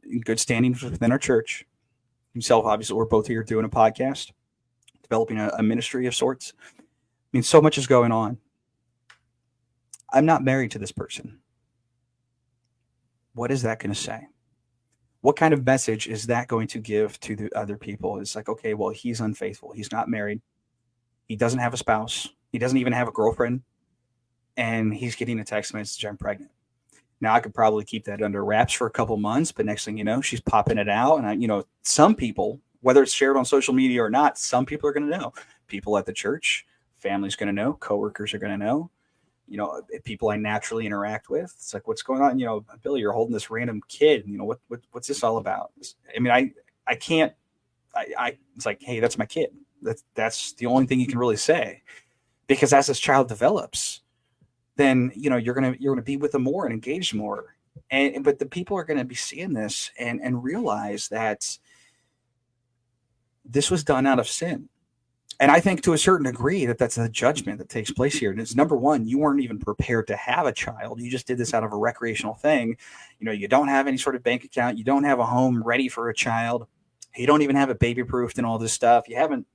in good standing within our church. Himself, obviously, we're both here doing a podcast, developing a ministry of sorts. I mean, so much is going on. I'm not married to this person. What is that going to say? What kind of message is that going to give to the other people? It's like, okay, well, he's unfaithful. He's not married. He doesn't have a spouse. He doesn't even have a girlfriend. And he's getting a text message, I'm pregnant. Now, I could probably keep that under wraps for a couple months, but next thing you know, she's popping it out. And, some people, whether it's shared on social media or not, some people are going to know. People at the church, family's going to know, coworkers are going to know. People I naturally interact with. It's like, what's going on? Billy, you're holding this random kid. What's this all about? I mean, I can't, it's like, hey, that's my kid. That's the only thing you can really say, because as this child develops, then, you're going to be with them more and engage more. But the people are going to be seeing this and realize that this was done out of sin. And I think to a certain degree that's a judgment that takes place here. And it's number one, you weren't even prepared to have a child. You just did this out of a recreational thing. You don't have any sort of bank account. You don't have a home ready for a child. You don't even have it baby proofed and all this stuff. You haven't,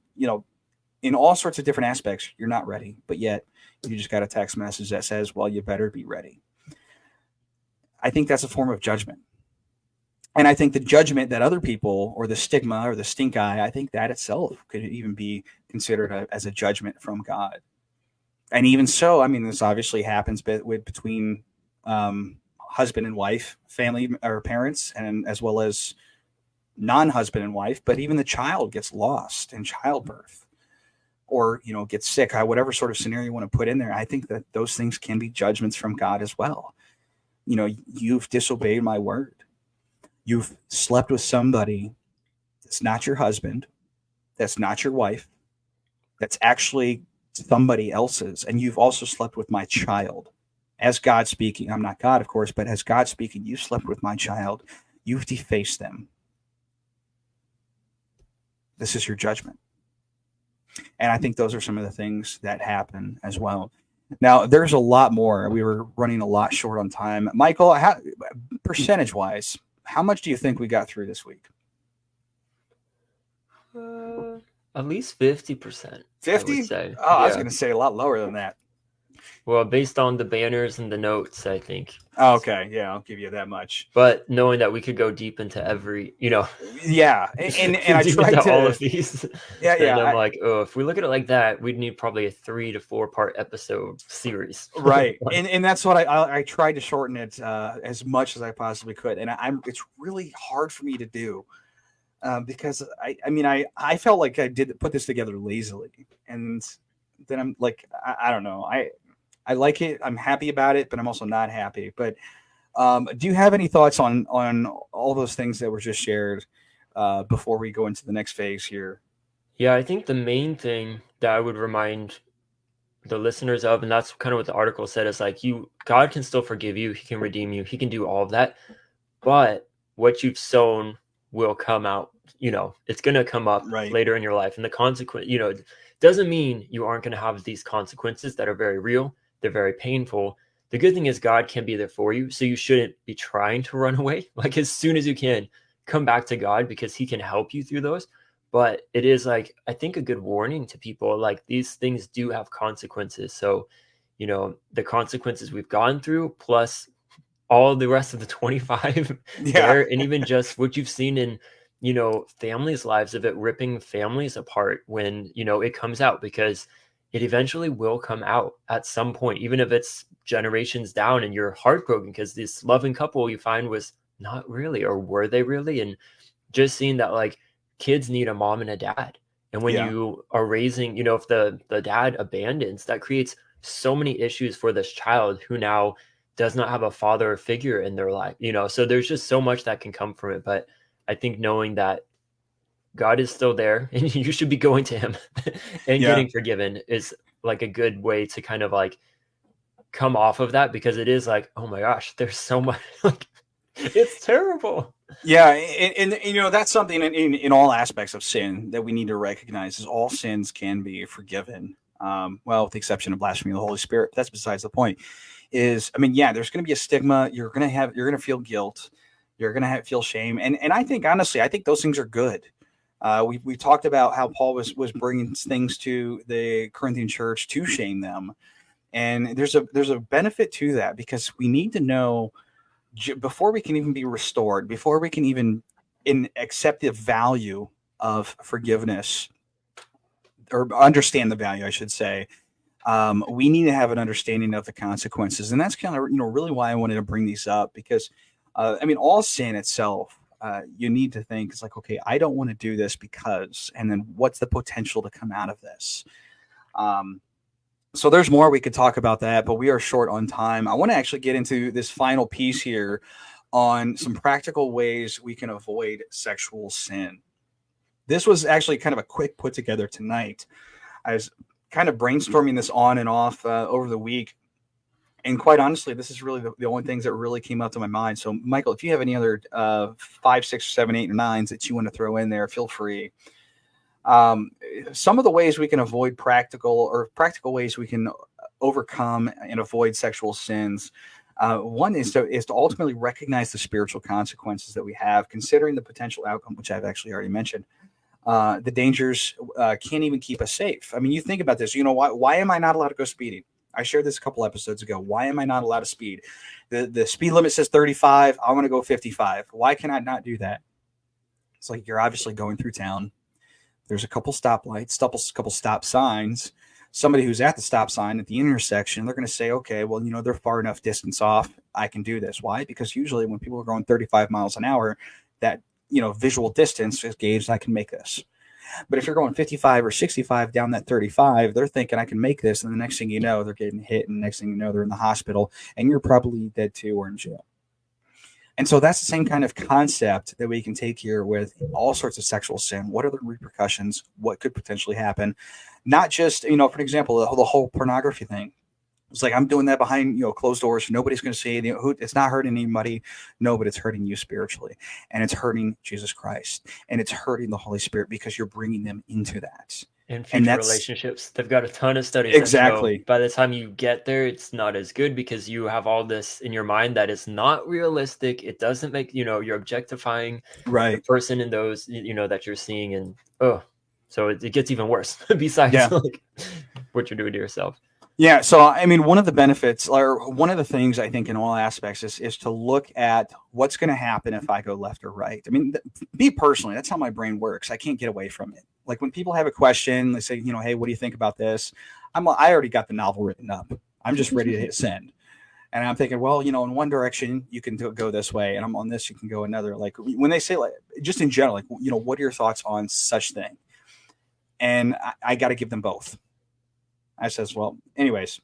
in all sorts of different aspects, you're not ready. But yet you just got a text message that says, well, you better be ready. I think that's a form of judgment. And I think the judgment that other people, or the stigma or the stink eye, I think that itself could even be considered as a judgment from God. And even so, I mean, this obviously happens between husband and wife, family or parents, and as well as non-husband and wife. But even the child gets lost in childbirth, or gets sick, whatever sort of scenario you want to put in there. I think that those things can be judgments from God as well. You've disobeyed my word. You've slept with somebody that's not your husband, that's not your wife, that's actually somebody else's. And you've also slept with my child. As God speaking, I'm not God, of course, but as God speaking, you slept with my child. You've defaced them. This is your judgment. And I think those are some of the things that happen as well. Now, there's a lot more. We were running a lot short on time. Michael, percentage-wise, how much do you think we got through this week? At least 50%. 50? I would say. I was going to say a lot lower than that. Well, based on the banners and the notes, I think. Oh, okay. Yeah, I'll give you that much. But knowing that we could go deep into every, Yeah. And I tried to. all of these. Yeah, and I'm like, if we look at it like that, we'd need probably a 3 to 4 part episode series. Right. and that's what I tried to shorten it as much as I possibly could. And it's really hard for me to do because I felt like I did put this together lazily. And then I'm like, I don't know. I like it. I'm happy about it, but I'm also not happy. But do you have any thoughts on all those things that were just shared before we go into the next phase here? Yeah, I think the main thing that I would remind the listeners of, and that's kind of what the article said, is like God can still forgive you. He can redeem you. He can do all of that. But what you've sown will come out. It's going to come up Right. later in your life. And the consequence, doesn't mean you aren't going to have these consequences that are very real. They're very painful. The good thing is God can be there for you. So you shouldn't be trying to run away. Like, as soon as you can, come back to God, because he can help you through those. But it is, like, I think, a good warning to people, like, these things do have consequences. So, the consequences we've gone through, plus all the rest of the 25 there, and even just what you've seen in, families' lives of it ripping families apart when, it comes out, because it eventually will come out at some point, even if it's generations down and you're heartbroken because this loving couple you find was not really, or were they really? And just seeing that, like, kids need a mom and a dad. And when you are raising, if the dad abandons, that creates so many issues for this child who now does not have a father figure in their life, so there's just so much that can come from it. But I think knowing that God is still there and you should be going to him and getting forgiven is, like, a good way to kind of, like, come off of that, because it is like, oh my gosh, there's so much, like, it's terrible. Yeah, and that's something in all aspects of sin that we need to recognize, is all sins can be forgiven. Well, with the exception of blasphemy of the Holy Spirit. That's besides the point. There's going to be a stigma. You're going to feel guilt. You're going to feel shame. And I think, honestly, those things are good. We talked about how Paul was bringing things to the Corinthian church to shame them. And there's a benefit to that, because we need to know, before we can even be restored, before we can even accept the value of forgiveness, or understand the value, I should say, we need to have an understanding of the consequences. And that's kind of, really why I wanted to bring these up, because, all sin itself, you need to think, it's like, okay, I don't want to do this because, and then what's the potential to come out of this? So there's more we could talk about that, but we are short on time. I want to actually get into this final piece here on some practical ways we can avoid sexual sin. This was actually kind of a quick put together tonight. I was kind of brainstorming this on and off over the week. And quite honestly, this is really the only things that really came up to my mind. So, Michael, if you have any other 5, 6, 7, 8, or 9s that you want to throw in there, feel free. Some of the ways we can avoid practical ways we can overcome and avoid sexual sins. One is to ultimately recognize the spiritual consequences that we have, considering the potential outcome, which I've actually already mentioned. The dangers can't even keep us safe. I mean, you think about this. Why am I not allowed to go speeding? I shared this a couple episodes ago. Why am I not allowed to speed? The speed limit says 35. I want to go 55. Why can I not do that? It's like, you're obviously going through town. There's a couple stoplights, a couple stop signs. Somebody who's at the stop sign at the intersection, they're going to say, okay, well, they're far enough distance off. I can do this. Why? Because usually when people are going 35 miles an hour, that, visual distance is gauged. I can make this. But if you're going 55 or 65 down that 35, they're thinking I can make this. And the next thing you know, they're getting hit. And the next thing you know, they're in the hospital and you're probably dead too, or in jail. And so that's the same kind of concept that we can take here with all sorts of sexual sin. What are the repercussions? What could potentially happen? Not just, for example, the whole pornography thing. It's like, I'm doing that behind, closed doors. Nobody's going to see it. It's not hurting anybody. No, but it's hurting you spiritually. And it's hurting Jesus Christ. And it's hurting the Holy Spirit, because you're bringing them into that. And future relationships, they've got a ton of studies. Exactly. By the time you get there, it's not as good, because you have all this in your mind that is not realistic. It doesn't make, you're objectifying the person in those, that you're seeing. And, so it gets even worse besides like what you're doing to yourself. Yeah. So, one of the benefits, or one of the things I think in all aspects is to look at what's going to happen if I go left or right. Me personally, that's how my brain works. I can't get away from it. Like, when people have a question, they say, hey, what do you think about this? I already got the novel written up. I'm just ready to hit send. And I'm thinking, well, in one direction, you can go this way. And I'm on this, you can go another. Like, when they say, like, just in general, like, what are your thoughts on such thing? And I got to give them both. I says, well, anyways,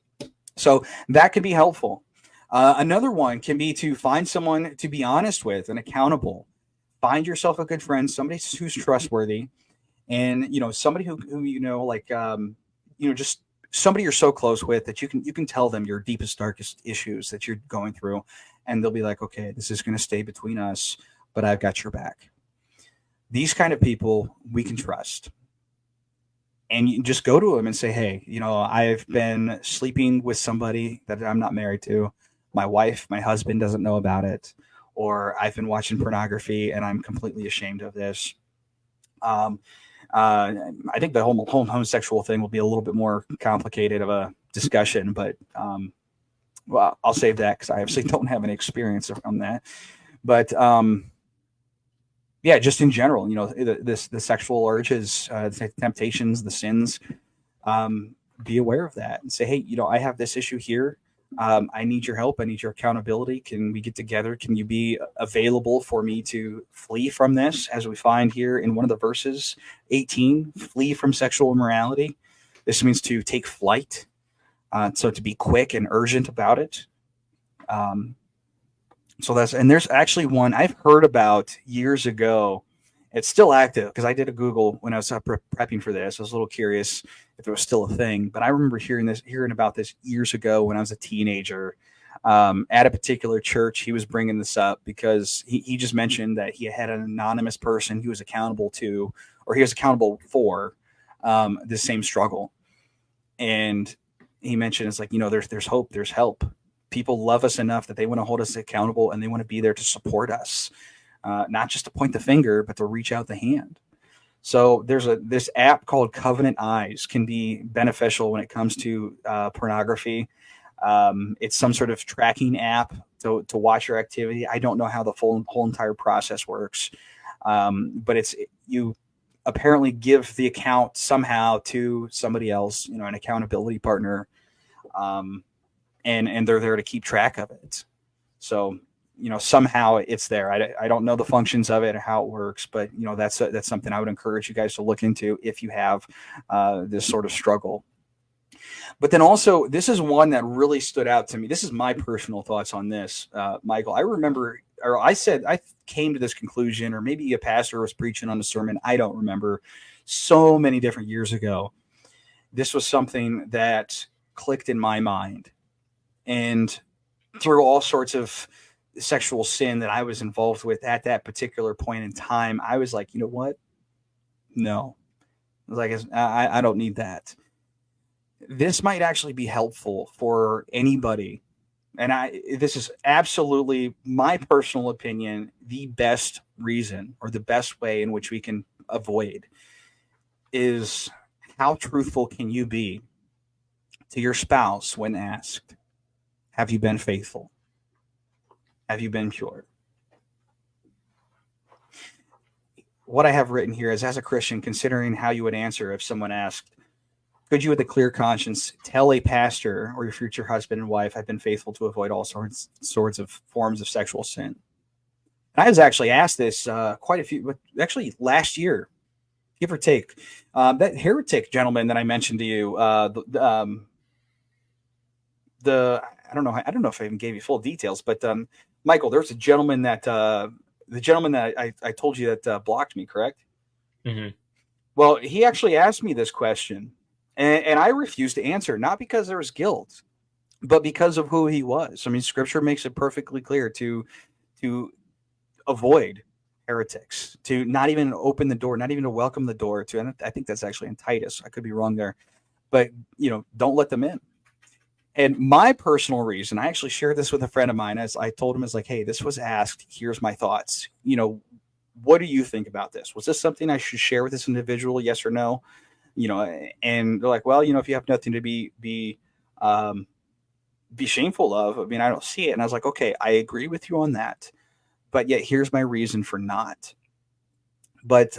so that could be helpful. Another one can be to find someone to be honest with and accountable. Find yourself a good friend, somebody who's trustworthy, and somebody who just somebody you're so close with that you can tell them your deepest, darkest issues that you're going through, and they'll be like, okay, this is going to stay between us. but I've got your back. These kind of people we can trust. And you just go to them and say, hey, I've been sleeping with somebody that I'm not married to. My husband doesn't know about it. Or I've been watching pornography and I'm completely ashamed of this. I think the whole homosexual thing will be a little bit more complicated of a discussion, but well, I'll save that because I obviously don't have any experience on that. But yeah, just in general, the sexual urges, the temptations, the sins, be aware of that and say, hey, I have this issue here. I need your help. I need your accountability. Can we get together? Can you be available for me to flee from this? As we find here in one of the verses, 18, flee from sexual immorality. This means to take flight. So to be quick and urgent about it. And there's actually one I've heard about years ago. It's still active because I did a Google when I was prepping for this. I was a little curious if it was still a thing, but I remember hearing about this years ago when I was a teenager at a particular church. He was bringing this up because he just mentioned that he had an anonymous person he was accountable to, or he was accountable for the same struggle. And he mentioned it's like, there's hope, there's help. People love us enough that they want to hold us accountable and they want to be there to support us. Not just to point the finger, but to reach out the hand. So there's this app called Covenant Eyes can be beneficial when it comes to pornography. It's some sort of tracking app to watch your activity. I don't know how the whole entire process works, but you apparently give the account somehow to somebody else, an accountability partner, and they're there to keep track of it. So somehow it's there. I don't know the functions of it or how it works, but that's something I would encourage you guys to look into if you have this sort of struggle. But then also, this is one that really stood out to me. This is my personal thoughts on this, Michael. I remember, or I came to this conclusion, or maybe a pastor was preaching on a sermon. I don't remember, so many different years ago. This was something that clicked in my mind, and through all sorts of sexual sin that I was involved with at that particular point in time, I was like, you know what? No. I was like, I don't need that. This might actually be helpful for anybody. And this is absolutely my personal opinion, the best reason or the best way in which we can avoid is how truthful can you be to your spouse when asked, have you been faithful? Have you been pure? What I have written here is, as a Christian, considering how you would answer if someone asked, could you with a clear conscience tell a pastor or your future husband and wife, I've been faithful to avoid all sorts of forms of sexual sin? And I was actually asked this quite a few, actually last year, give or take. That heretic gentleman that I mentioned to you, I don't know if I even gave you full details, but Michael, there's a gentleman that the gentleman that I told you that blocked me, correct? Mm-hmm. Well, he actually asked me this question, and I refused to answer, not because there was guilt, but because of who he was. I mean, Scripture makes it perfectly clear to avoid heretics, to not even open the door, not even to welcome the door to. And I think that's actually in Titus. I could be wrong there, but don't let them in. And my personal reason, I actually shared this with a friend of mine, as I told him, is like, hey, this was asked. Here's my thoughts. What do you think about this? Was this something I should share with this individual? Yes or no? And they're like, well, if you have nothing to be shameful of, I mean, I don't see it. And I was like, okay, I agree with you on that. But yet here's my reason for not. But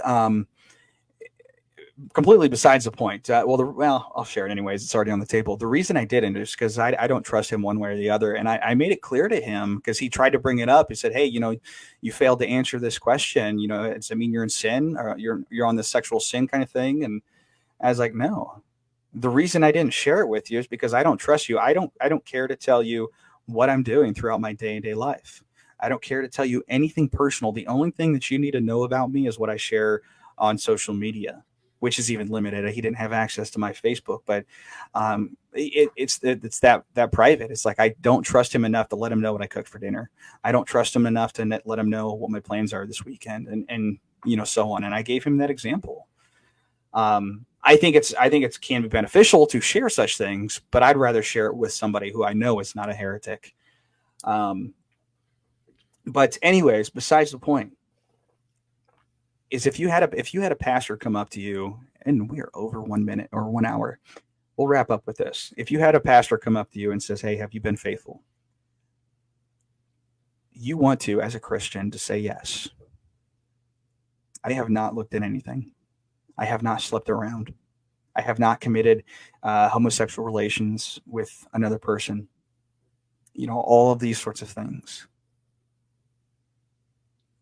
completely besides the point. I'll share it anyways. It's already on the table. The reason I didn't is because I don't trust him one way or the other. And I made it clear to him because he tried to bring it up. He said, hey, you failed to answer this question. Does it mean you're in sin, or you're on the sexual sin kind of thing? And I was like, no. The reason I didn't share it with you is because I don't trust you. I don't care to tell you what I'm doing throughout my day-to-day life. I don't care to tell you anything personal. The only thing that you need to know about me is what I share on social media, which is even limited. He didn't have access to my Facebook, but it's that private. It's like, I don't trust him enough to let him know what I cooked for dinner. I don't trust him enough to let him know what my plans are this weekend, and so on. And I gave him that example. I think it can be beneficial to share such things, but I'd rather share it with somebody who I know is not a heretic. But anyways, besides the point is, if you had a pastor come up to you, and we are over 1 minute or 1 hour, we'll wrap up with this. If you had a pastor come up to you and says, "Hey, have you been faithful?" You want to, as a Christian, to say yes. I have not looked at anything. I have not slept around. I have not committed homosexual relations with another person. All of these sorts of things.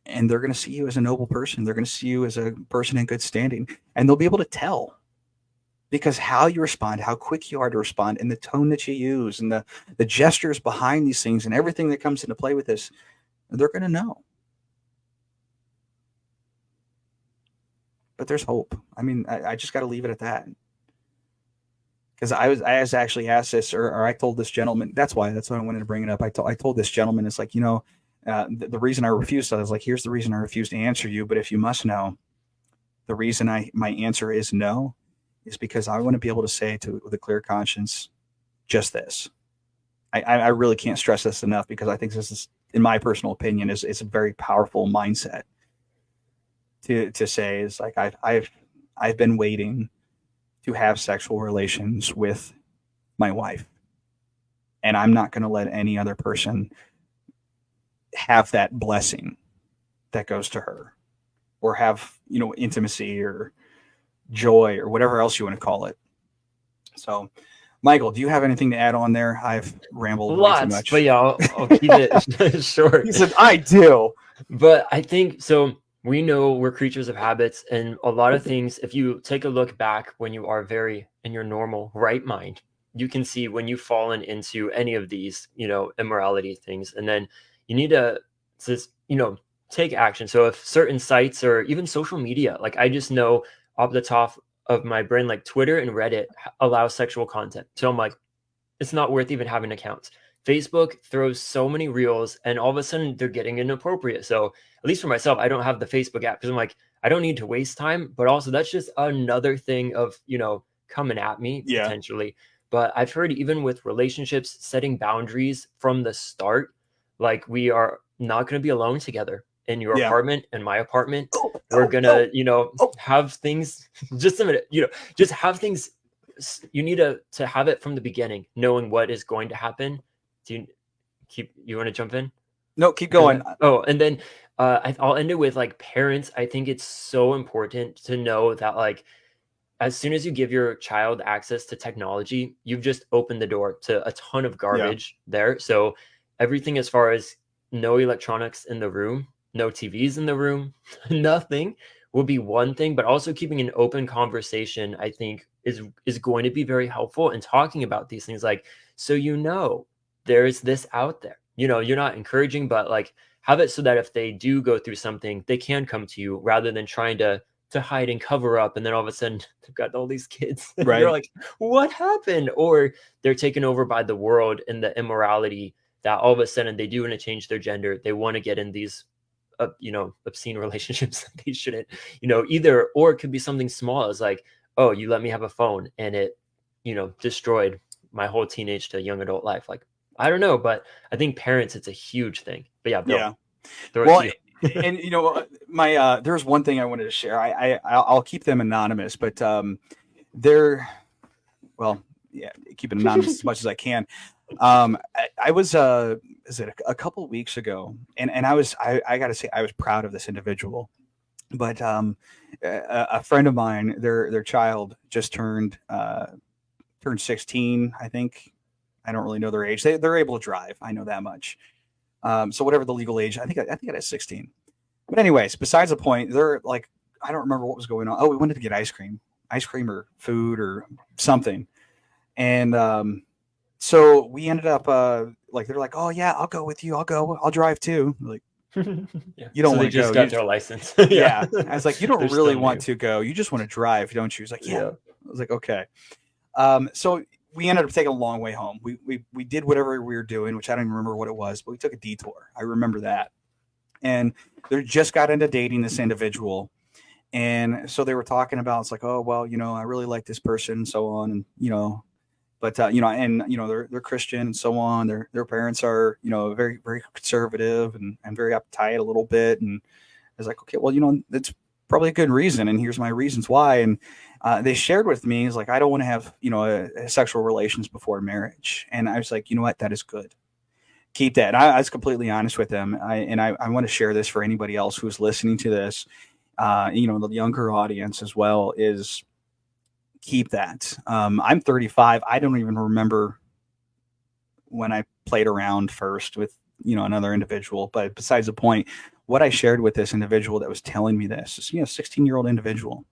And they're going to see you as a noble person. They're going to see you as a person in good standing. And they'll be able to tell. Because how you respond, how quick you are to respond, and the tone that you use, and the gestures behind these things, and everything that comes into play with this, they're going to know. But there's hope. I mean, I just got to leave it at that. Because I was actually asked this, or I told this gentleman. That's why I wanted to bring it up. I told this gentleman, it's like, the reason I refused, I was like, here's the reason I refused to answer you. But if you must know, the reason my answer is no is because I want to be able to say with a clear conscience, just this. I really can't stress this enough, because I think this is, in my personal opinion, is a very powerful mindset to say, is like, I've been waiting to have sexual relations with my wife, and I'm not going to let any other person have that blessing that goes to her, or have, intimacy or joy or whatever else you want to call it. So, Michael, do you have anything to add on there? I've rambled way too much. But yeah, I'll keep it short. He said, I do. But I think so. We know we're creatures of habits, and a lot of things, if you take a look back when you are very in your normal right mind, you can see when you've fallen into any of these, immorality things, and then you need to just, take action. So if certain sites or even social media, like I just know off the top of my brain, like Twitter and Reddit allow sexual content. So I'm like, it's not worth even having accounts. Facebook throws so many reels, and all of a sudden they're getting inappropriate. So at least for myself, I don't have the Facebook app, because I'm like, I don't need to waste time. But also that's just another thing of, coming at me potentially. But I've heard even with relationships, setting boundaries from the start, like we are not going to be alone together in your apartment, in my apartment. We're going to, have things just a minute, just have things. You need to have it from the beginning, knowing what is going to happen. Do you want to jump in? No, keep going. And then I'll end it with, like, parents. I think it's so important to know that, like, as soon as you give your child access to technology, you've just opened the door to a ton of garbage there. So everything as far as no electronics in the room, no TVs in the room, nothing will be one thing, but also keeping an open conversation, I think, is going to be very helpful in talking about these things. Like, so, there's this out there, you're not encouraging, but like have it so that if they do go through something, they can come to you rather than trying to hide and cover up. And then all of a sudden they've got all these kids. And you're like, what happened? Or they're taken over by the world and the immorality that all of a sudden they do want to change their gender. They want to get in these, obscene relationships that they shouldn't, either, or it could be something small as like, oh, you let me have a phone and it, destroyed my whole teenage to young adult life. Like, I don't know, but I think parents, it's a huge thing. But yeah, Bill, well, and there's one thing I wanted to share. I'll keep them anonymous, but keep it anonymous as much as I can. I was a couple of weeks ago, and I got to say I was proud of this individual, but a friend of mine, their child just turned 16, I think. I don't really know their age. They're able to drive. I know that much. So whatever the legal age, I think it is 16. But anyways, besides the point, they're like, I don't remember what was going on. Oh, we wanted to get ice cream or food or something. And so we ended up they're like, oh yeah, I'll go with you. I'll drive too. Like, Yeah. You don't So want they to just go. got their license. Yeah. I was like, you don't They're really still want new. to go. You just want to drive, don't you? He's like, yeah. Yeah. I was like, okay. So we ended up taking a long way home. We did whatever we were doing, which I don't even remember what it was, but we took a detour. I remember that. And they just got into dating this individual. And so they were talking about, it's like, oh, well, I really like this person and so on. And, but, they're Christian and so on. Their parents are, very, very conservative and very uptight a little bit. And I was like, okay, well, that's probably a good reason. And here's my reasons why. And they shared with me, is like, I don't want to have, a sexual relations before marriage. And I was like, you know what? That is good. Keep that. And I was completely honest with them. I want to share this for anybody else who's listening to this, the younger audience as well, is keep that. I'm 35. I don't even remember when I played around first with, another individual, but besides the point, what I shared with this individual that was telling me this, 16-year-old individual,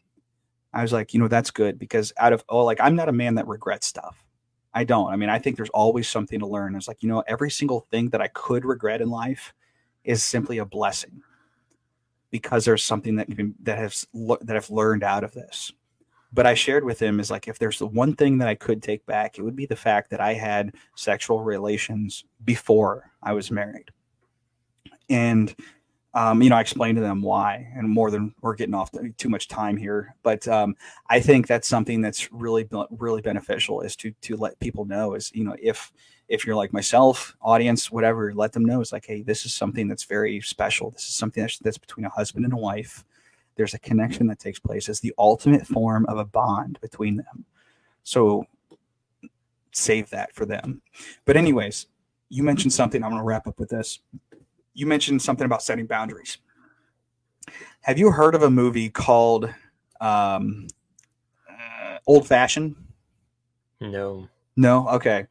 I was like, that's good, because I'm not a man that regrets stuff. I don't. I mean, I think there's always something to learn. It's like, every single thing that I could regret in life is simply a blessing, because there's something that I've learned out of this. But I shared with him, is like, if there's the one thing that I could take back, it would be the fact that I had sexual relations before I was married. And, I explained to them why, and more than we're getting off too much time here. But I think that's something that's really, really beneficial, is to let people know, is, if you're like myself, audience, whatever, let them know, it's like, hey, this is something that's very special. This is something that's between a husband and a wife. There's a connection that takes place. It's the ultimate form of a bond between them. So save that for them. But anyways, you mentioned something. I'm going to wrap up with this. You mentioned something about setting boundaries. Have you heard of a movie called Old Fashioned? No. No? Okay.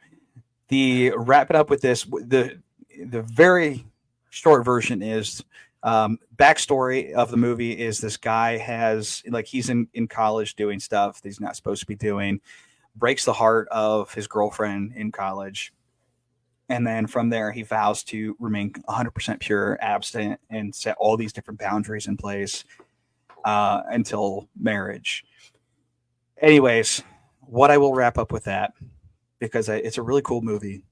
Wrap it up with this. The very short version is, backstory of the movie is, this guy he's in college doing stuff that he's not supposed to be doing, breaks the heart of his girlfriend in college. And then from there, he vows to remain 100% pure, abstinent, and set all these different boundaries in place until marriage. Anyways, what I will wrap up with that, because it's a really cool movie,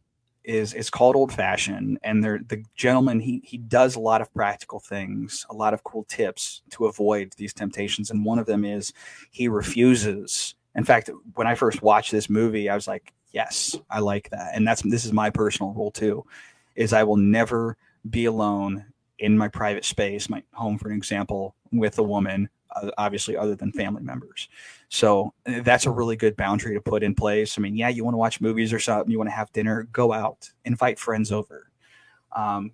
is it's called Old Fashioned. And the gentleman, he does a lot of practical things, a lot of cool tips to avoid these temptations. And one of them is he refuses. In fact, when I first watched this movie, I was like, yes, I like that. And this is my personal rule too, is I will never be alone in my private space, my home, for an example, with a woman, obviously other than family members. So that's a really good boundary to put in place. I mean, yeah, you want to watch movies or something, you want to have dinner, go out, invite friends over. Something.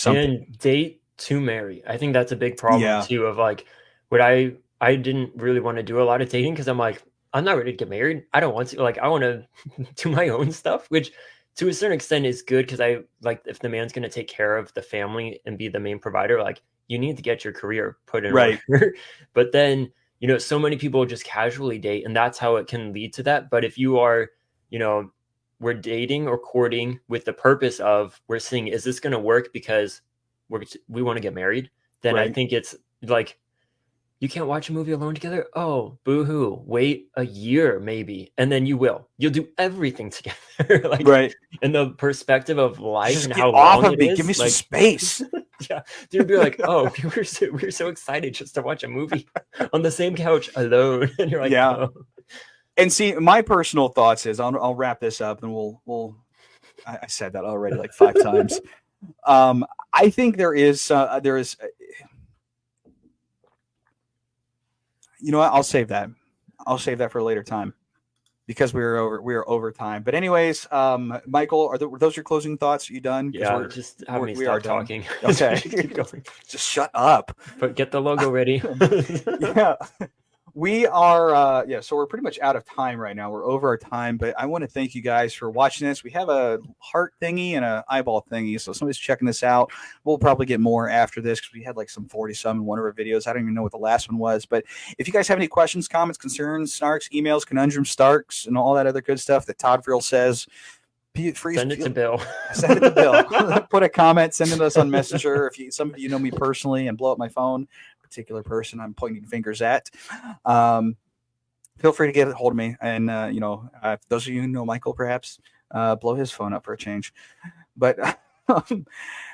And date to marry. I think that's a big problem too, of like, I didn't really want to do a lot of dating, because I'm like, I'm not ready to get married. I don't want to. Like, I want to do my own stuff, which to a certain extent is good, because I like, if the man's going to take care of the family and be the main provider, like, you need to get your career put in order. But then, so many people just casually date, and that's how it can lead to that. But if you are, we're dating or courting with the purpose of, we're seeing, is this going to work because we want to get married? Then I think it's like, you can't watch a movie alone together. Oh, boo-hoo. Wait a year, maybe. And then you'll do everything together. Like, in the perspective of life, just and how long it is. Give me some space. Yeah. Dude, be like, oh, we were so excited just to watch a movie on the same couch alone. And you're like, yeah. Oh. And see, my personal thoughts is, I'll wrap this up, and we'll I said that already like 5 times. I think there is you know what? I'll save that. I'll save that for a later time, because we are over time. But anyways, Michael, were those your closing thoughts? Are you done? Yeah, just have me stop talking. Okay. Just shut up. But get the logo ready. Yeah. We are, so we're pretty much out of time right now. We're over our time, but I want to thank you guys for watching this. We have a heart thingy and an eyeball thingy, so somebody's checking this out. We'll probably get more after this, because we had like some 40-some in one of our videos. I don't even know what the last one was, but if you guys have any questions, comments, concerns, snarks, emails, conundrums, starks, and all that other good stuff that Todd Friel says, Send it to Bill. Send it to Bill. Put a comment, send it to us on Messenger. Some of you know me personally and blow up my phone, particular person I'm pointing fingers at. Feel free to get a hold of me. And, those of you who know Michael, perhaps blow his phone up for a change. But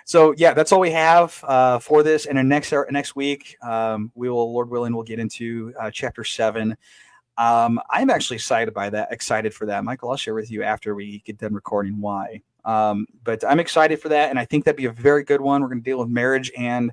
so, yeah, that's all we have for this. And then next week, we will, Lord willing, we'll get into chapter 7. I'm actually excited for that. Michael, I'll share with you after we get done recording why. But I'm excited for that, and I think that'd be a very good one. We're going to deal with marriage and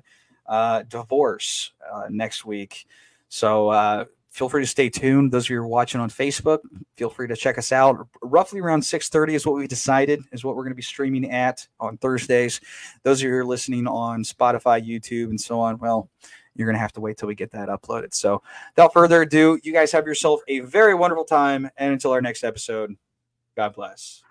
divorce next week. So feel free to stay tuned. Those of you who are watching on Facebook, feel free to check us out. Roughly around 6:30 is what we decided is what we're going to be streaming at on Thursdays. Those of you who are listening on Spotify, YouTube, and so on, well, you're going to have to wait till we get that uploaded. So without further ado, you guys have yourself a very wonderful time. And until our next episode, God bless.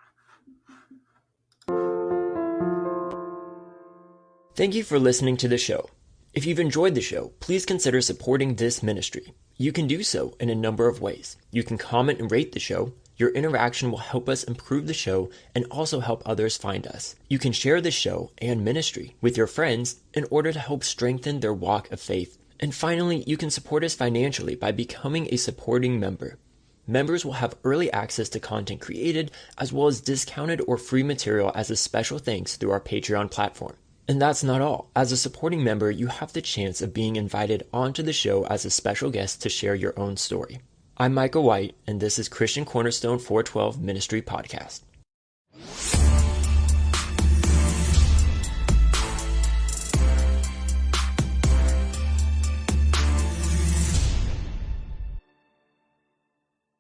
Thank you for listening to the show. If you've enjoyed the show, please consider supporting this ministry. You can do so in a number of ways. You can comment and rate the show. Your interaction will help us improve the show and also help others find us. You can share the show and ministry with your friends in order to help strengthen their walk of faith. And finally, you can support us financially by becoming a supporting member. Members will have early access to content created, as well as discounted or free material as a special thanks through our Patreon platform. And that's not all. As a supporting member, you have the chance of being invited onto the show as a special guest to share your own story. I'm Michael White, and this is Christian Cornerstone 412 Ministry Podcast.